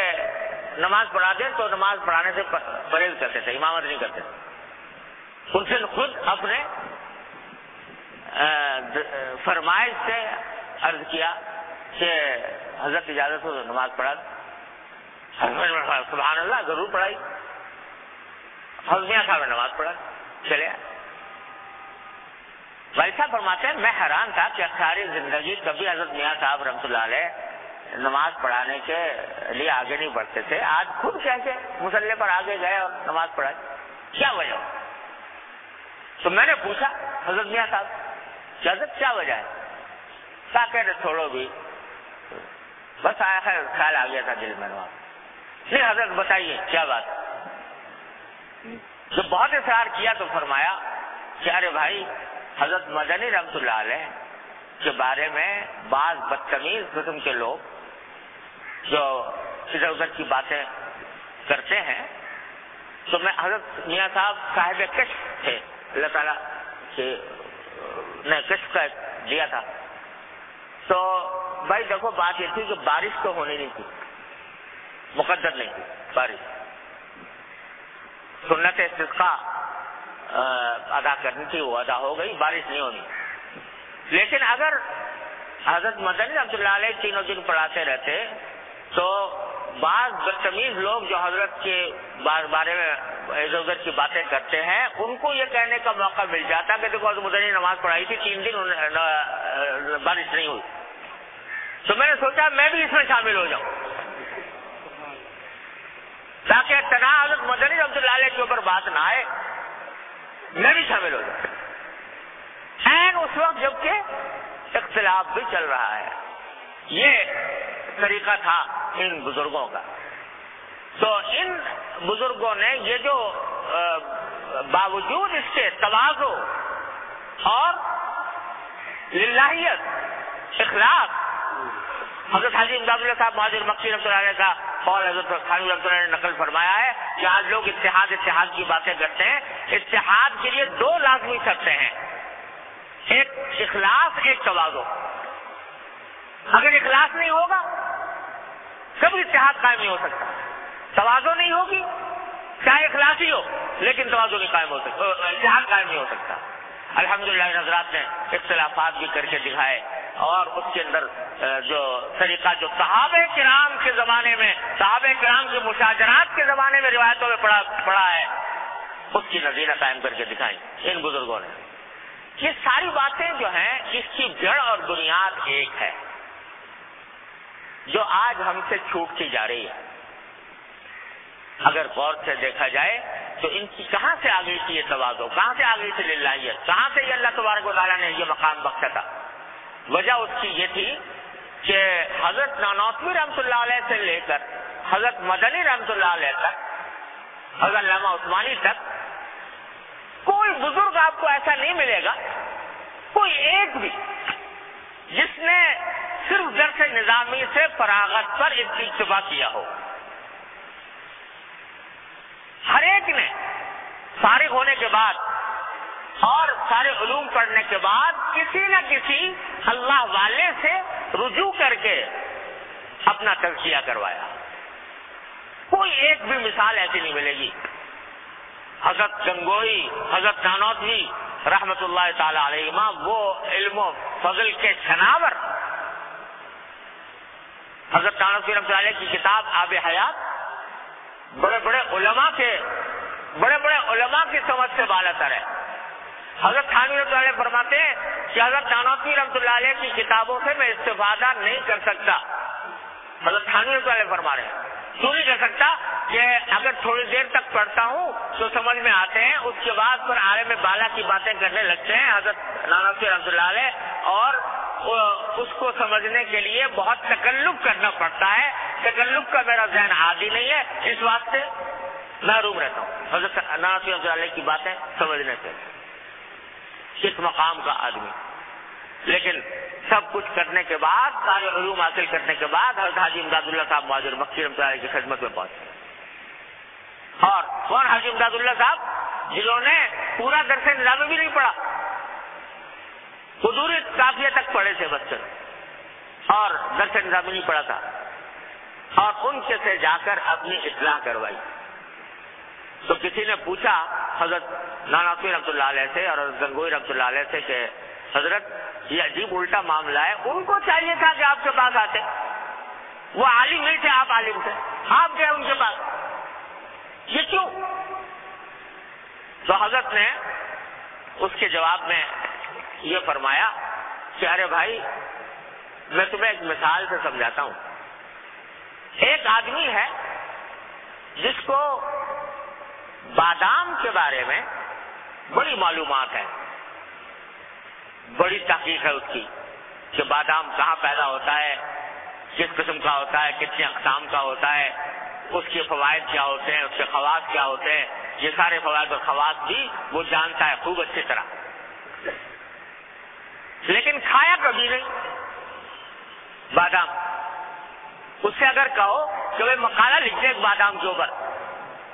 نماز پڑھا دیں تو نماز پڑھانے سے پرہیز کرتے تھے, امامت نہیں کرتے. ان سے خود اپنے فرمائش سے عرض کیا کہ حضرت اجازت ہو تو نماز پڑھا دیں. سبحان اللہ, ضرور پڑھائی. حضرت میاں صاحب نے نماز پڑھا, چلے آئے. بھائی صاحب فرماتے ہیں میں حیران تھا کہ ساری زندگی کبھی حضرت میاں صاحب رحمۃ اللہ علیہ نماز پڑھانے کے لیے آگے نہیں بڑھتے تھے, آج خود کیسے مصلی پر آگے گئے اور نماز پڑھائی, کیا وجہ؟ تو میں نے پوچھا حضرت میاں صاحب کہ حضرت کیا وجہ ہے؟ کہتے چھوڑو بھی, بس آیا خیال آ گیا تھا دل میں نماز. نہیں حضرت بتائیے کیا بات؟ جب بہت اصرار کیا تو فرمایا کہ ارے بھائی حضرت مدنی رحمۃ اللہ علیہ کے بارے میں بعض بدتمیز قسم کے لوگ جو ادھر ادھر کی باتیں کرتے ہیں, تو میں حضرت میاں صاحب صاحب کشف تھے, اللہ تعالیٰ نے کشف کا دیا تھا. تو بھائی دیکھو بات یہ تھی کہ بارش تو ہونی نہیں تھی, مقدر نہیں تھی بارش, سنت استسقاء ادا کرنی تھی, وہ ادا ہو گئی, بارش نہیں ہونی. لیکن اگر حضرت مدنی رحمۃ اللہ علیہ 3 دن پڑھاتے رہتے تو بعض بدتمیز لوگ جو حضرت کے بارے میں ادھر ادھر کی باتیں کرتے ہیں ان کو یہ کہنے کا موقع مل جاتا کہ دیکھو حضرت مدنی نماز پڑھائی تھی 3 دن بارش نہیں ہوئی. تو میں نے سوچا میں بھی اس میں شامل ہو جاؤں تاکہ تنہا حضرت مدنی رحمۃ اللہ علیہ کے اوپر بات نہ آئے, میں بھی شامل ہو جاؤں. اس وقت جبکہ اختلاف بھی چل رہا ہے. یہ طریقہ تھا ان بزرگوں کا. تو ان بزرگوں نے یہ جو باوجود اس کے تواضع اور للہیت اخلاص, حضرت حاجی امداد اللہ صاحب مہاجر مکی رحمۃ اللہ علیہ کا قول حضرت خانوی رحمۃ اللہ نے نقل فرمایا ہے کہ آج لوگ اتحاد کی باتیں کرتے ہیں. اتحاد کے لیے 2 لازمی شرطیں ہیں, ایک اخلاص, ایک تواضع. اگر اخلاص نہیں ہوگا کبھی اتحاد قائم نہیں ہو سکتا. تواضع نہیں ہوگی چاہے اخلاص ہی ہو لیکن تواضع نہیں قائم ہو سکتا, اتحاد قائم نہیں ہو سکتا. الحمدللہ ان حضرات نے اختلافات بھی کر کے دکھائے, اور اس کے اندر جو طریقہ جو صحابہ کرام کے زمانے میں, صحابہ کرام کے مشاجرات کے زمانے میں روایتوں میں پڑھا ہے, اس کی نظیرہ قائم کر کے دکھائیں ان بزرگوں نے. یہ ساری باتیں جو ہیں اس کی جڑ اور بنیاد ایک ہے جو آج ہم سے چھوٹتی جا رہی ہے. اگر غور سے دیکھا جائے تو ان کی کہاں سے آ گئی تھی یہ تواضع, کہاں سے آ گئی تھی للہیت, کہاں سے یہ اللہ تبارک و تعالیٰ نے یہ مقام بخشا تھا؟ وجہ اس کی یہ تھی کہ حضرت نانوتوی رحمۃ اللہ علیہ سے لے کر حضرت مدنی رحمۃ اللہ علیہ تک, حضرت علامہ عثمانی تک کوئی بزرگ آپ کو ایسا نہیں ملے گا, کوئی ایک بھی جس نے صرف درس نظامی سے فراغت پر اکتفا کیا ہو. ہر ایک نے فارغ ہونے کے بعد اور سارے علوم پڑھنے کے بعد کسی نہ کسی اللہ والے سے رجوع کر کے اپنا تزکیہ کروایا. کوئی ایک بھی مثال ایسی نہیں ملے گی. حضرت گنگوئی، حضرت نانوتوی رحمت اللہ تعالی علیہما وہ علم و فضل کے چھناور. حضرت نانوتوی رحمۃ اللہ علیہ کی کتاب آب حیات بڑے بڑے علماء کی سمجھ سے بالا تر ہے. حضرت تھانوی رحمۃ اللہ علیہ فرماتے ہیں کہ حضرت نانوتوی رحمۃ اللہ علیہ کی کتابوں سے میں استفادہ نہیں کر سکتا. حضرت تھانوی رحمۃ اللہ علیہ فرما رہے ہیں کیوں نہیں کر سکتا کہ اگر تھوڑی دیر تک پڑھتا ہوں تو سمجھ میں آتے ہیں، اس کے بعد پھر عالم بالا کی باتیں کرنے لگتے ہیں حضرت نانوتوی رحمۃ اللہ علیہ، اور اس کو سمجھنے کے لیے بہت تکلف کرنا پڑتا ہے. تکلف کا میرا ذہن عادی نہیں ہے، اس واسطے محروم رہتا ہوں حضرت نانوتوی رحمۃ اللہ علیہ کی باتیں سمجھنے سے. اس مقام کا آدمی، لیکن سب کچھ کرنے کے بعد، سارے علوم حاصل کرنے کے بعد حضرت حاجی امداد اللہ صاحب مہاجر مکی رحمۃ اللہ علیہ کی خدمت میں پہنچے. اور کون حاجی امداد اللہ صاحب؟ جنہوں نے پورا درس نظامی بھی نہیں پڑھا، حضوری کافیہ تک پڑھے تھے بچے، اور درس نظامی نہیں پڑھا تھا، اور ان کے سے جا کر اپنی اصلاح کروائی. تو کسی نے پوچھا حضرت نانوتوی رحمۃ اللہ علیہ سے اور حضرت گنگوئی رحمۃ اللہ علیہ سے کہ حضرت یہ عجیب الٹا معاملہ ہے، ان کو چاہیے تھا کہ آپ کے پاس آتے، وہ عالم نہیں تھے، آپ عالم تھے، آپ گئے ان کے پاس، یہ کیوں؟ تو حضرت نے اس کے جواب میں یہ فرمایا کہ ارے بھائی، میں تمہیں ایک مثال سے سمجھاتا ہوں. ایک آدمی ہے جس کو بادام کے بارے میں بڑی معلومات ہے، بڑی تحقیق ہے اس کی کہ بادام کہاں پیدا ہوتا ہے، کس قسم کا ہوتا ہے، کتنے اقسام کا ہوتا ہے، اس کے فوائد کیا ہوتے ہیں، اس کے خواص کیا ہوتے ہیں. یہ سارے فوائد اور خواص بھی وہ جانتا ہے خوب اچھی طرح، لیکن کھایا کبھی نہیں بادام. اس سے اگر کہو کہ وہ مقالہ لکھ دے بادام کے اوپر،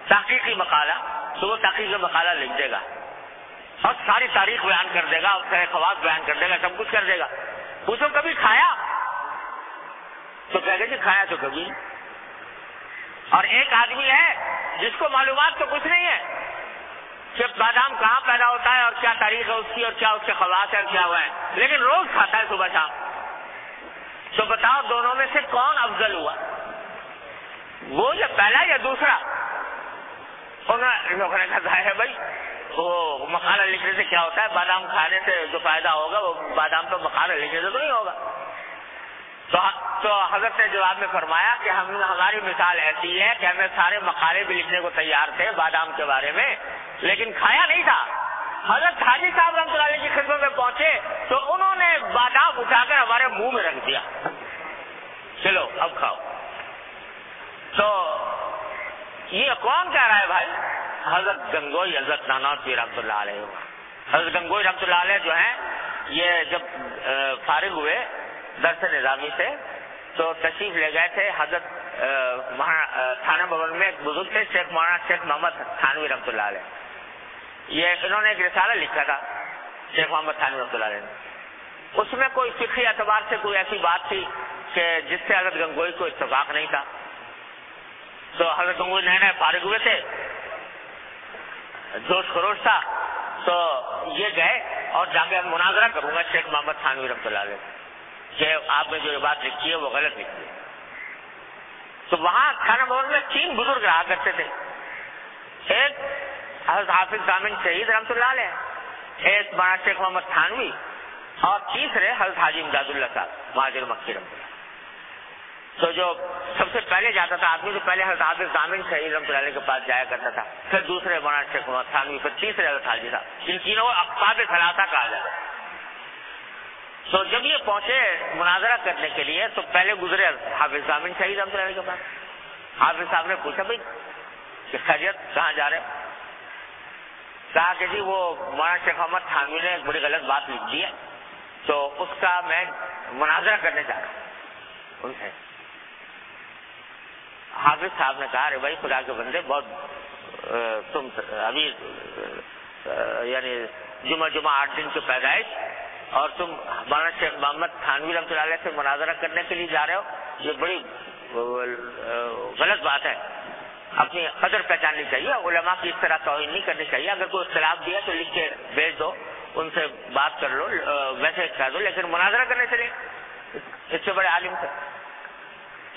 تحقیقی مقالہ، تو وہ تحقیقی مقالہ لکھ دے گا اور ساری تاریخ بیان کر دے گا، اس کے خواص بیان کر دے گا، سب کچھ کر دے گا. پوچھو کبھی کھایا؟ تو کہہ گے کہ کھایا تو کبھی. اور ایک آدمی ہے جس کو معلومات تو کچھ نہیں ہے کہ بادام کہاں پیدا ہوتا ہے اور کیا تاریخ ہے اس کی اور کیا اس کے خواص ہے، کیا ہوا ہے، لیکن روز کھاتا ہے صبح شام. تو بتاؤ دونوں میں سے کون افضل ہوا، وہ یا پہلا یا دوسرا؟ لوگوں نے کہا ہے بھائی وہ مقالہ لکھنے سے کیا ہوتا ہے، بادام کھانے سے جو فائدہ ہوگا وہ بادام پہ مقالہ لکھنے سے تو نہیں ہوگا. تو حضرت نے جواب میں فرمایا کہ ہماری مثال ایسی ہے کہ ہمیں سارے مقالے بھی لکھنے کو تیار تھے بادام کے بارے میں، لیکن کھایا نہیں تھا. حضرت حاجی صاحب رحمۃ اللہ علیہ کی خدمت میں پہنچے تو انہوں نے بادام اٹھا کر ہمارے منہ میں رکھ دیا، چلو اب کھاؤ. تو یہ کون کہہ رہا ہے بھائی؟ حضرت گنگوئی، حضرت نانوتوی رحمۃ اللہ علیہ. حضرت گنگوئی رحمۃ اللہ علیہ جو ہیں، یہ جب فارغ ہوئے درس نظامی سے تو تشریف لے گئے تھے حضرت تھانہ بھون میں. ایک بزرگ تھے شیخ مولانا شیخ محمد تھانوی رحمۃ اللہ علیہ. یہ انہوں نے ایک رسالہ لکھا تھا شیخ محمد تھانوی رحمۃ اللہ علیہ نے. اس میں کوئی فقہی اعتبار سے کوئی ایسی بات تھی کہ جس سے حضرت گنگوئی کو اتفاق نہیں تھا. تو حضرت گنگوئی نئے نئے فارغ ہوئے تھے، جوش خروش تھا، تو یہ گئے اور جا کے مناظرہ کروں گا شیخ محمد تھانوی رحمۃ اللہ علیہ کہ آپ نے جو یہ بات لکھی ہے وہ غلط لکھی ہے. تو وہاں تھانہ بھون میں 3 بزرگ رہا کرتے تھے. ایک حضرت حافظ ضامن شہید رحمۃ اللہ علیہ، ایک مولانا شیخ محمد تھانوی، اور تیسرے حضرت حاجی امداد اللہ صاحب مہاجر مکی رحمۃ اللہ. تو جو سب سے پہلے جاتا تھا آدمی، تو پہلے حضرت حافظ ضامن شہید رحمۃ اللہ علیہ کے پاس جایا کرتا تھا، پھر دوسرے مولانا شیخ محمد تھانوی، پھر تیسرے حضرت حاجی صاحب. ان تینوں کو اقطاب ثلاثہ کہا جاتا ہے. تو جب یہ پہنچے مناظرہ کرنے کے لیے تو پہلے گزرے حافظ ضامن شہید رحمۃ اللہ علیہ کے پاس. حافظ صاحب نے پوچھا بھائی کہ خیریت، کہاں جا رہے؟ کہا کہ جی وہ مولانا شیخ محمد تھانوی نے ایک بڑی غلط بات لکھ دی ہے، تو اس کا میں مناظرہ کرنے جا رہا ہوں ان سے. حافظ صاحب نے کہا ارے بھائی خدا کے بندے بہت تم ابھی یعنی جمعہ 8 دن کی پیدائش اور تم مولانا شیخ محمد تھانوی رحمۃ اللہ علیہ سے مناظرہ کرنے کے لیے جا رہے ہو, یہ بڑی غلط بات ہے. اپنی قدر پہچاننی چاہیے, علماء کی اس طرح توہین نہیں کرنی چاہیے. اگر کوئی اختلاف دیا تو لکھ کے بھیج دو, ان سے بات کر لو, ویسے کہہ دو, لیکن مناظرہ کرنے چلے اس سے بڑے عالم سے.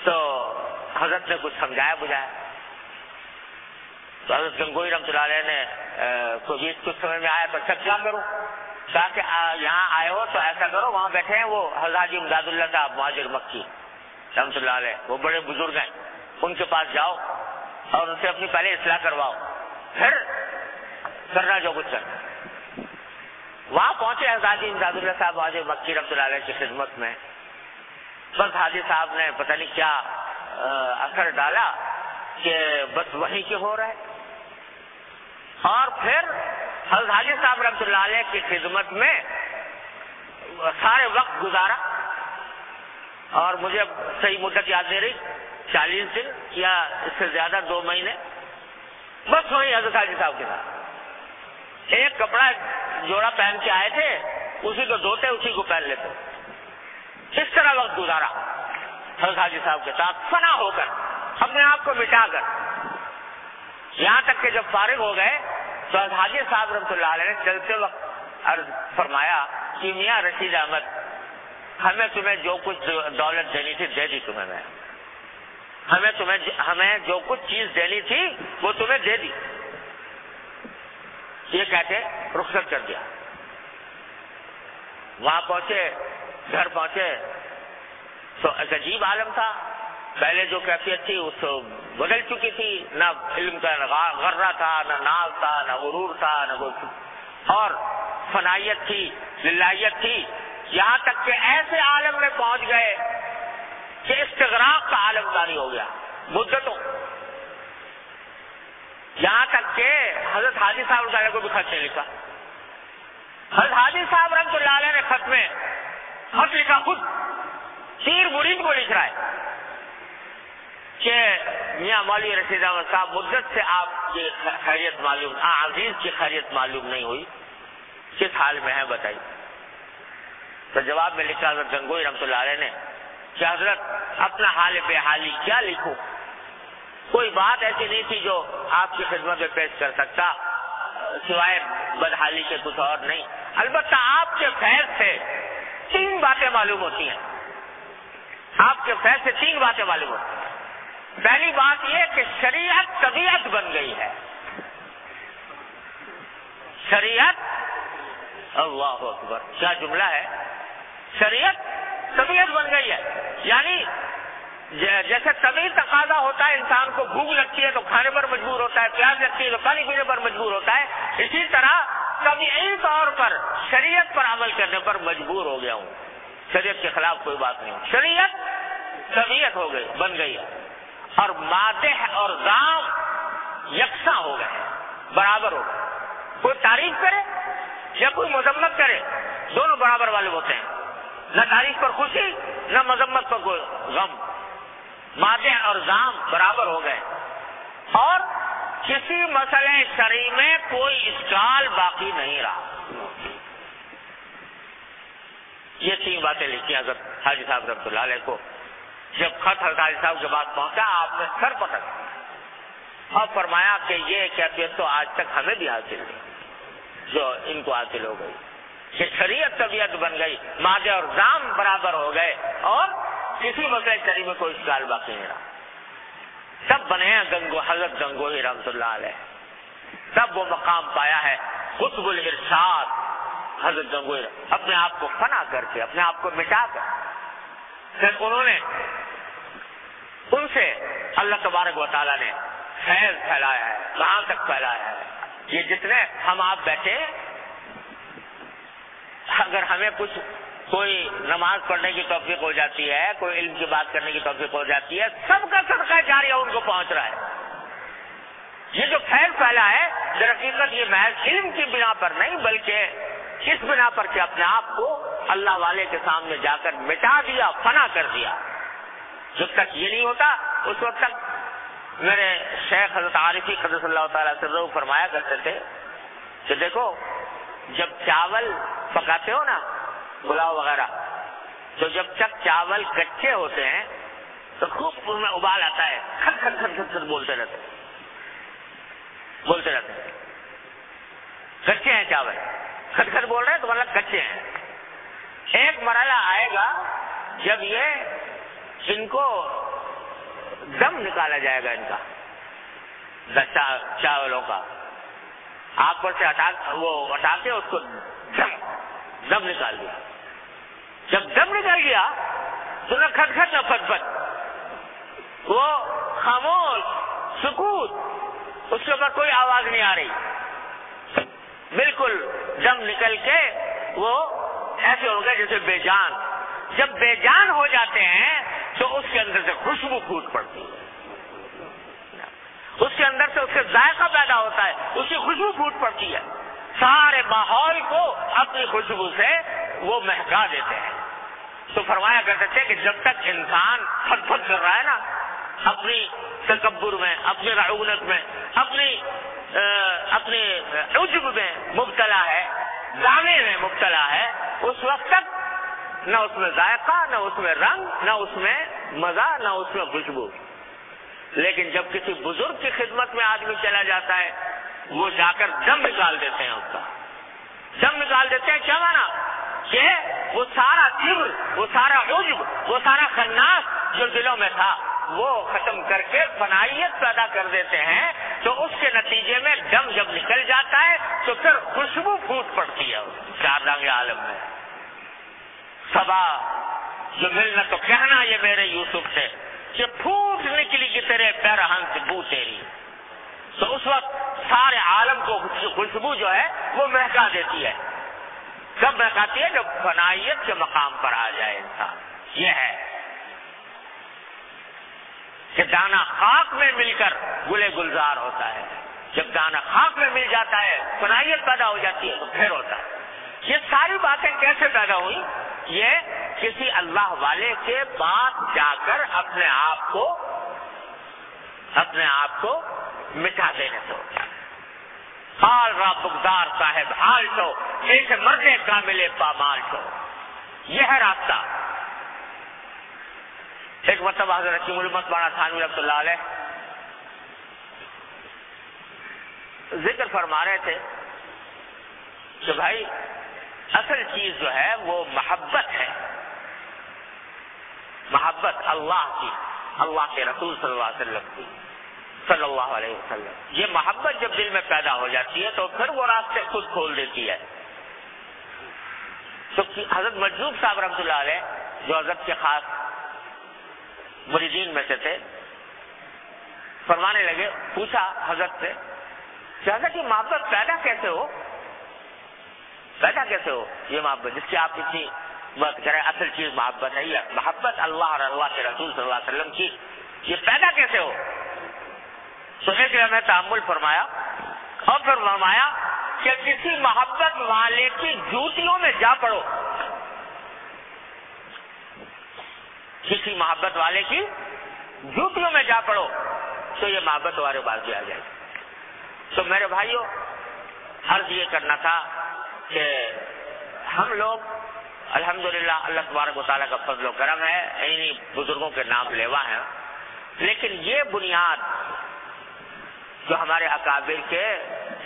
تو حضرت نے کچھ سمجھایا بجھایا تو حضرت گنگوئی رحمۃ اللہ علیہ نے کچھ سمجھ میں آیا تو اچھا کیا کروں, کہا کہ یہاں آئے ہو تو ایسا کرو, وہاں بیٹھے ہیں وہ حضرت حاجی امداد اللہ صاحب مہاجر مکی رحمۃ اللہ علیہ, وہ بڑے بزرگ ہیں, ان کے پاس جاؤ اور ان سے اپنی پہلے اصلاح کرواؤ, پھر کرنا جو کچھ کرنا. وہاں پہنچے حضرت حاجی امداد اللہ صاحب مہاجر مکی رحمۃ اللہ علیہ کی خدمت میں. بس حاجی صاحب نے پتہ نہیں کیا اثر ڈالا کہ بس وہی کے ہو رہا ہے, اور پھر حضرت حاجی صاحب رحمۃ اللہ علیہ کی خدمت میں سارے وقت گزارا, اور مجھے صحیح مدت یاد نہیں رہی, 40 دن یا اس سے زیادہ 2 مہینے بس وہی حضرت حاجی صاحب کے ساتھ. ایک کپڑا جوڑا پہن کے آئے تھے, اسی کو دھوتے اسی کو پہن لیتے. اس طرح وقت گزارا حضرت حاجی صاحب کے ساتھ, فنا ہو کر, اپنے آپ کو مٹا کر, یہاں تک کہ جب فارغ ہو گئے تو حضرت حاجی صاحب رحمۃ اللہ علیہ نے چلتے وقت عرض فرمایا کہ میاں رشید احمد, ہمیں تمہیں جو کچھ دولت دینی تھی دے دی تمہیں, میں ہمیں جو کچھ چیز دینی تھی وہ تمہیں دے دی. یہ کہتے رخصت کر دیا. وہاں پہنچے, گھر پہنچے تو ایک عجیب عالم تھا. پہلے جو کیفیت تھی اس بدل چکی تھی, نہ علم کا غرہ تھا, نہ ناز تھا, نہ غرور تھا, نہ کوئی, اور فنائیت تھی, للہیت تھی. یہاں تک کہ ایسے عالم میں پہنچ گئے کہ استغراق کا عالم جاری ہو گیا مدتوں. یہاں تک کہ حضرت حاجی صاحب رحمۃ اللہ علیہ کو بھی خط نہیں لکھا. حضرت حاجی صاحب رحمۃ اللہ علیہ نے خط میں خط لکھا, خود پیر مرید کو لکھ رہا ہے کہ میاں مولوی رشید احمد صاحب, مدت سے آپ کی خیریت معلوم, عزیز کی خیریت معلوم نہیں ہوئی, کس حال میں ہے بتائیے. تو جواب میں لکھا حضرت گنگوئی رحمۃ اللہ علیہ نے کہ حضرت اپنا حال بے حالی کیا لکھوں, کوئی بات ایسی نہیں تھی جو آپ کی خدمت میں پیش کر سکتا سوائے بدحالی کے کچھ اور نہیں. البتہ آپ کے فیض سے 3 باتیں معلوم ہوتی ہیں, آپ کے فیض سے 3 باتیں معلوم ہوتی ہیں. پہلی بات یہ کہ شریعت طبیعت بن گئی ہے. شریعت, اللہ اکبر, کیا جملہ ہے, شریعت طبیعت بن گئی ہے. یعنی جیسے طبیعی تقاضا ہوتا ہے, انسان کو بھوک لگتی ہے تو کھانے پر مجبور ہوتا ہے, پیاس لگتی ہے تو پانی پینے پر مجبور ہوتا ہے, اسی طرح طبیعی طور پر شریعت پر عمل کرنے پر مجبور ہو گیا ہوں. شریعت کے خلاف کوئی بات نہیں. شریعت طبیعت ہو گئی, بن گئی ہے, اور مادح اور ذام یکساں ہو گئے, برابر ہو گئے. کوئی تعریف کرے یا کوئی مذمت کرے, دونوں برابر والے ہوتے ہیں. نہ تعریف پر خوشی, نہ مذمت پر کوئی غم. مادح اور ذام برابر ہو گئے, اور کسی مسئلے شرعی میں کوئی اشکال باقی نہیں رہا. یہ 3 باتیں لکھی حضرت حاجی صاحب رحمۃ اللہ علیہ کو. جب خط حضرت حاجی صاحب کے بعد پہنچا, آپ نے سر پٹک اور فرمایا کہ یہ کیفیت تو آج تک ہمیں بھی حاصل نہیں جو ان کو حاصل ہو گئی, کہ شریعت طبیعت بن گئی, مادے اور ذام برابر ہو گئے, اور کسی مسئلے شرعی میں کوئی اشکال باقی نہیں رہا. تب بنے ہیں حضرت گنگوئی رحمۃ اللہ علیہ, تب وہ مقام پایا ہے قطب الارشاد. حضرت گنگوئی اپنے آپ کو فنا کر کے, اپنے آپ کو مٹا کر, پھر انہوں نے ان سے اللہ تبارک و تعالیٰ نے فیض پھیلایا ہے. کہاں تک پھیلایا ہے؟ یہ جتنے ہم آپ بیٹھے, اگر ہمیں کچھ کوئی نماز پڑھنے کی توفیق ہو جاتی ہے, کوئی علم کی بات کرنے کی توفیق ہو جاتی ہے, سب کا صدقہ جاریہ ان کو پہنچ رہا ہے. یہ جو فیض پھیلا ہے در حقیقت یہ محض علم کی بنا پر نہیں, بلکہ کس بنا پر کہ اپنے آپ کو اللہ والے کے سامنے جا کر مٹا دیا، فنا کر دیا. جب تک یہ نہیں ہوتا اس وقت تک میرے شیخ حضرت عارفی قدس اللہ تعالیٰ سرہ فرمایا کرتے تھے کہ دیکھو جب چاول پکاتے ہو نا پلاؤ وغیرہ، تو جب تک چاول کچے ہوتے ہیں تو خوب ان میں ابال آتا ہے، کھٹ کھٹ کھٹ کھٹ بولتے رہتے کچے ہیں چاول، کھٹ کھٹ بول رہے ہیں تو مطلب کچے ہیں. ایک مرحلہ آئے گا جب یہ ان کو دم نکالا جائے گا، ان کا چاولوں کا آگ پر سے ہٹا کے اس کو دم نکال دیا. جب دم نکل گیا تو نہ کھٹ کھٹ نہ پھٹ پھٹ، وہ خاموش سکوت، اس کے اوپر کوئی آواز نہیں آ رہی، بالکل دم نکل کے وہ ایسے ہو گئے جیسے بے جان. جب بے جان ہو جاتے ہیں تو اس کے اندر سے خوشبو پھوٹ پڑتی ہے، اس کے اندر سے اس کے ذائقہ پیدا ہوتا ہے، اس کی خوشبو پھوٹ پڑتی ہے، سارے ماحول کو اپنی خوشبو سے وہ مہکا دیتے ہیں. تو فرمایا کرتے تھے کہ جب تک انسان پھٹ پھٹ کر رہا ہے نا، اپنی تکبر میں، اپنی رعونت میں، اپنے عجب میں مبتلا ہے، دانے میں مبتلا ہے، اس وقت تک نہ اس میں ذائقہ، نہ اس میں رنگ، نہ اس میں مزہ، نہ اس میں خوشبو. لیکن جب کسی بزرگ کی خدمت میں آدمی چلا جاتا ہے، وہ جا کر دم نکال دیتے ہیں، اس کا دم نکال دیتے ہیں. کیا مانا کہ وہ سارا کبر، وہ سارا عجب، وہ سارا خناس جو دلوں میں تھا وہ ختم کر کے فنائیت پیدا کر دیتے ہیں. تو اس کے نتیجے میں دم جب نکل جاتا ہے تو پھر خوشبو پھوٹ پڑتی ہے چاردانگ عالم میں. صبا جو ملنا تو کہنا یہ میرے یوسف سے کہ پھوٹ نکلی کہ تیرے پیرہن سے بو تیری. تو اس وقت سارے عالم کو خوشبو جو ہے وہ مہکا دیتی ہے. کب مہکاتی ہے؟ جب فنائیت کے مقام پر آ جائے انسان. یہ ہے کہ دانا خاک میں مل کر گلے گلزار ہوتا ہے. جب دانا خاک میں مل جاتا ہے فنائیت پیدا ہو جاتی ہے تو پھر ہوتا ہے. یہ ساری باتیں کیسے پیدا ہوئی؟ یہ کسی اللہ والے کے پاس جا کر اپنے آپ کو مٹا دینے سے ہوتا ہے. حال را بگدار صاحب حال تو ایک مرنے کا ملے پامال تو. یہ ہے راستہ. ایک مرتبہ حضرت رشید علمت بانا تھانوی رحمۃ اللہ علیہ ذکر فرما رہے تھے کہ بھائی اصل چیز جو ہے وہ محبت ہے. محبت اللہ کی، اللہ کے رسول صلی اللہ علیہ وسلم کی صلی اللہ علیہ وسلم. یہ محبت جب دل میں پیدا ہو جاتی ہے تو پھر وہ راستے خود کھول دیتی ہے. تو حضرت مجذوب صاحب رحمۃ اللہ علیہ جو حضرت کے خاص مریدین میں سے تھے، فرمانے لگے، پوچھا حضرت سے کہ حضرت یہ محبت پیدا کیسے ہو یہ محبت جس کی آپ اتنی بات کریں، اصل چیز محبت ہے. یہ محبت اللہ اور اللہ کے رسول صلی اللہ علیہ وسلم کی، یہ پیدا کیسے ہو؟ تو ایک لمحے تأمل فرمایا اور پھر فرمایا کہ کسی محبت والے کی جوتیوں میں جا پڑو. کسی محبت والے کی جوتیوں میں جا پڑو تو یہ محبت تمہارے پاس بھی آ جائے گی. تو میرے بھائیوں، عرض یہ کرنا تھا کہ ہم لوگ الحمدللہ اللہ تبارک و تعالیٰ کا فضل و کرم ہے، انہی بزرگوں کے نام لیوا ہیں، لیکن یہ بنیاد جو ہمارے اکابر کے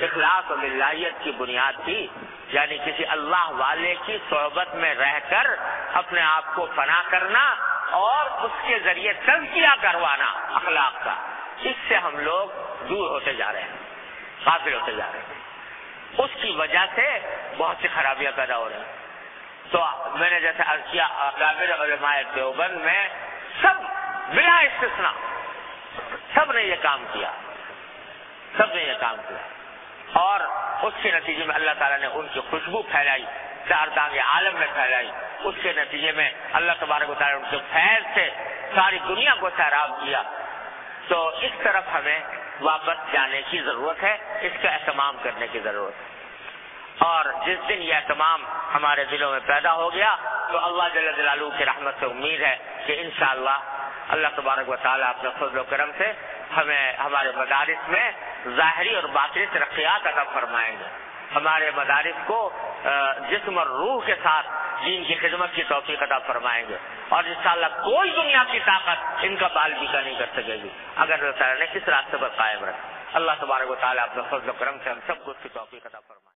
اخلاص و للہیت کی بنیاد تھی، یعنی کسی اللہ والے کی صحبت میں رہ کر اپنے آپ کو فنا کرنا اور اس کے ذریعے تزکیہ کروانا اخلاق کا، اس سے ہم لوگ دور ہوتے جا رہے ہیں، غافل ہوتے جا رہے ہیں. اس کی وجہ سے بہت سی خرابیاں پیدا ہو رہی ہیں. تو میں نے جیسے عرض کیا، اکابر علماء دیوبند میں سب بلا استثناء سب نے یہ کام کیا، اور اس کے نتیجے میں اللہ تعالیٰ نے ان کی خوشبو پھیلائی، چاردانگ عالم میں پھیلائی. اس کے نتیجے میں اللہ تبارک و تعالیٰ نے ان کے فیض سے ساری دنیا کو سیراب کیا. تو اس طرف ہمیں واپس جانے کی ضرورت ہے، اس کا اہتمام کرنے کی ضرورت ہے. اور جس دن یہ اہتمام ہمارے دلوں میں پیدا ہو گیا تو اللہ جل جلالہ کی رحمت سے امید ہے کہ انشاءاللہ اللہ تبارک و تعالیٰ اپنے فضل و کرم سے ہمیں ہمارے مدارس میں ظاہری اور باطنی ترقیات عطا فرمائیں گے، ہمارے مدارس کو جسم اور روح کے ساتھ دین کی خدمت کی توفیق عطا فرمائیں گے، اور انشاءاللہ کوئی دنیا کی طاقت ان کا بال بیکا نہیں کر سکے گی اگر اللہ تعالیٰ نے اس راستے پر قائم رکھا۔ اللہ تبارک و تعالیٰ اپنے فضل و کرم سے ہم سب کو اس کی توفیق عطا فرمائے۔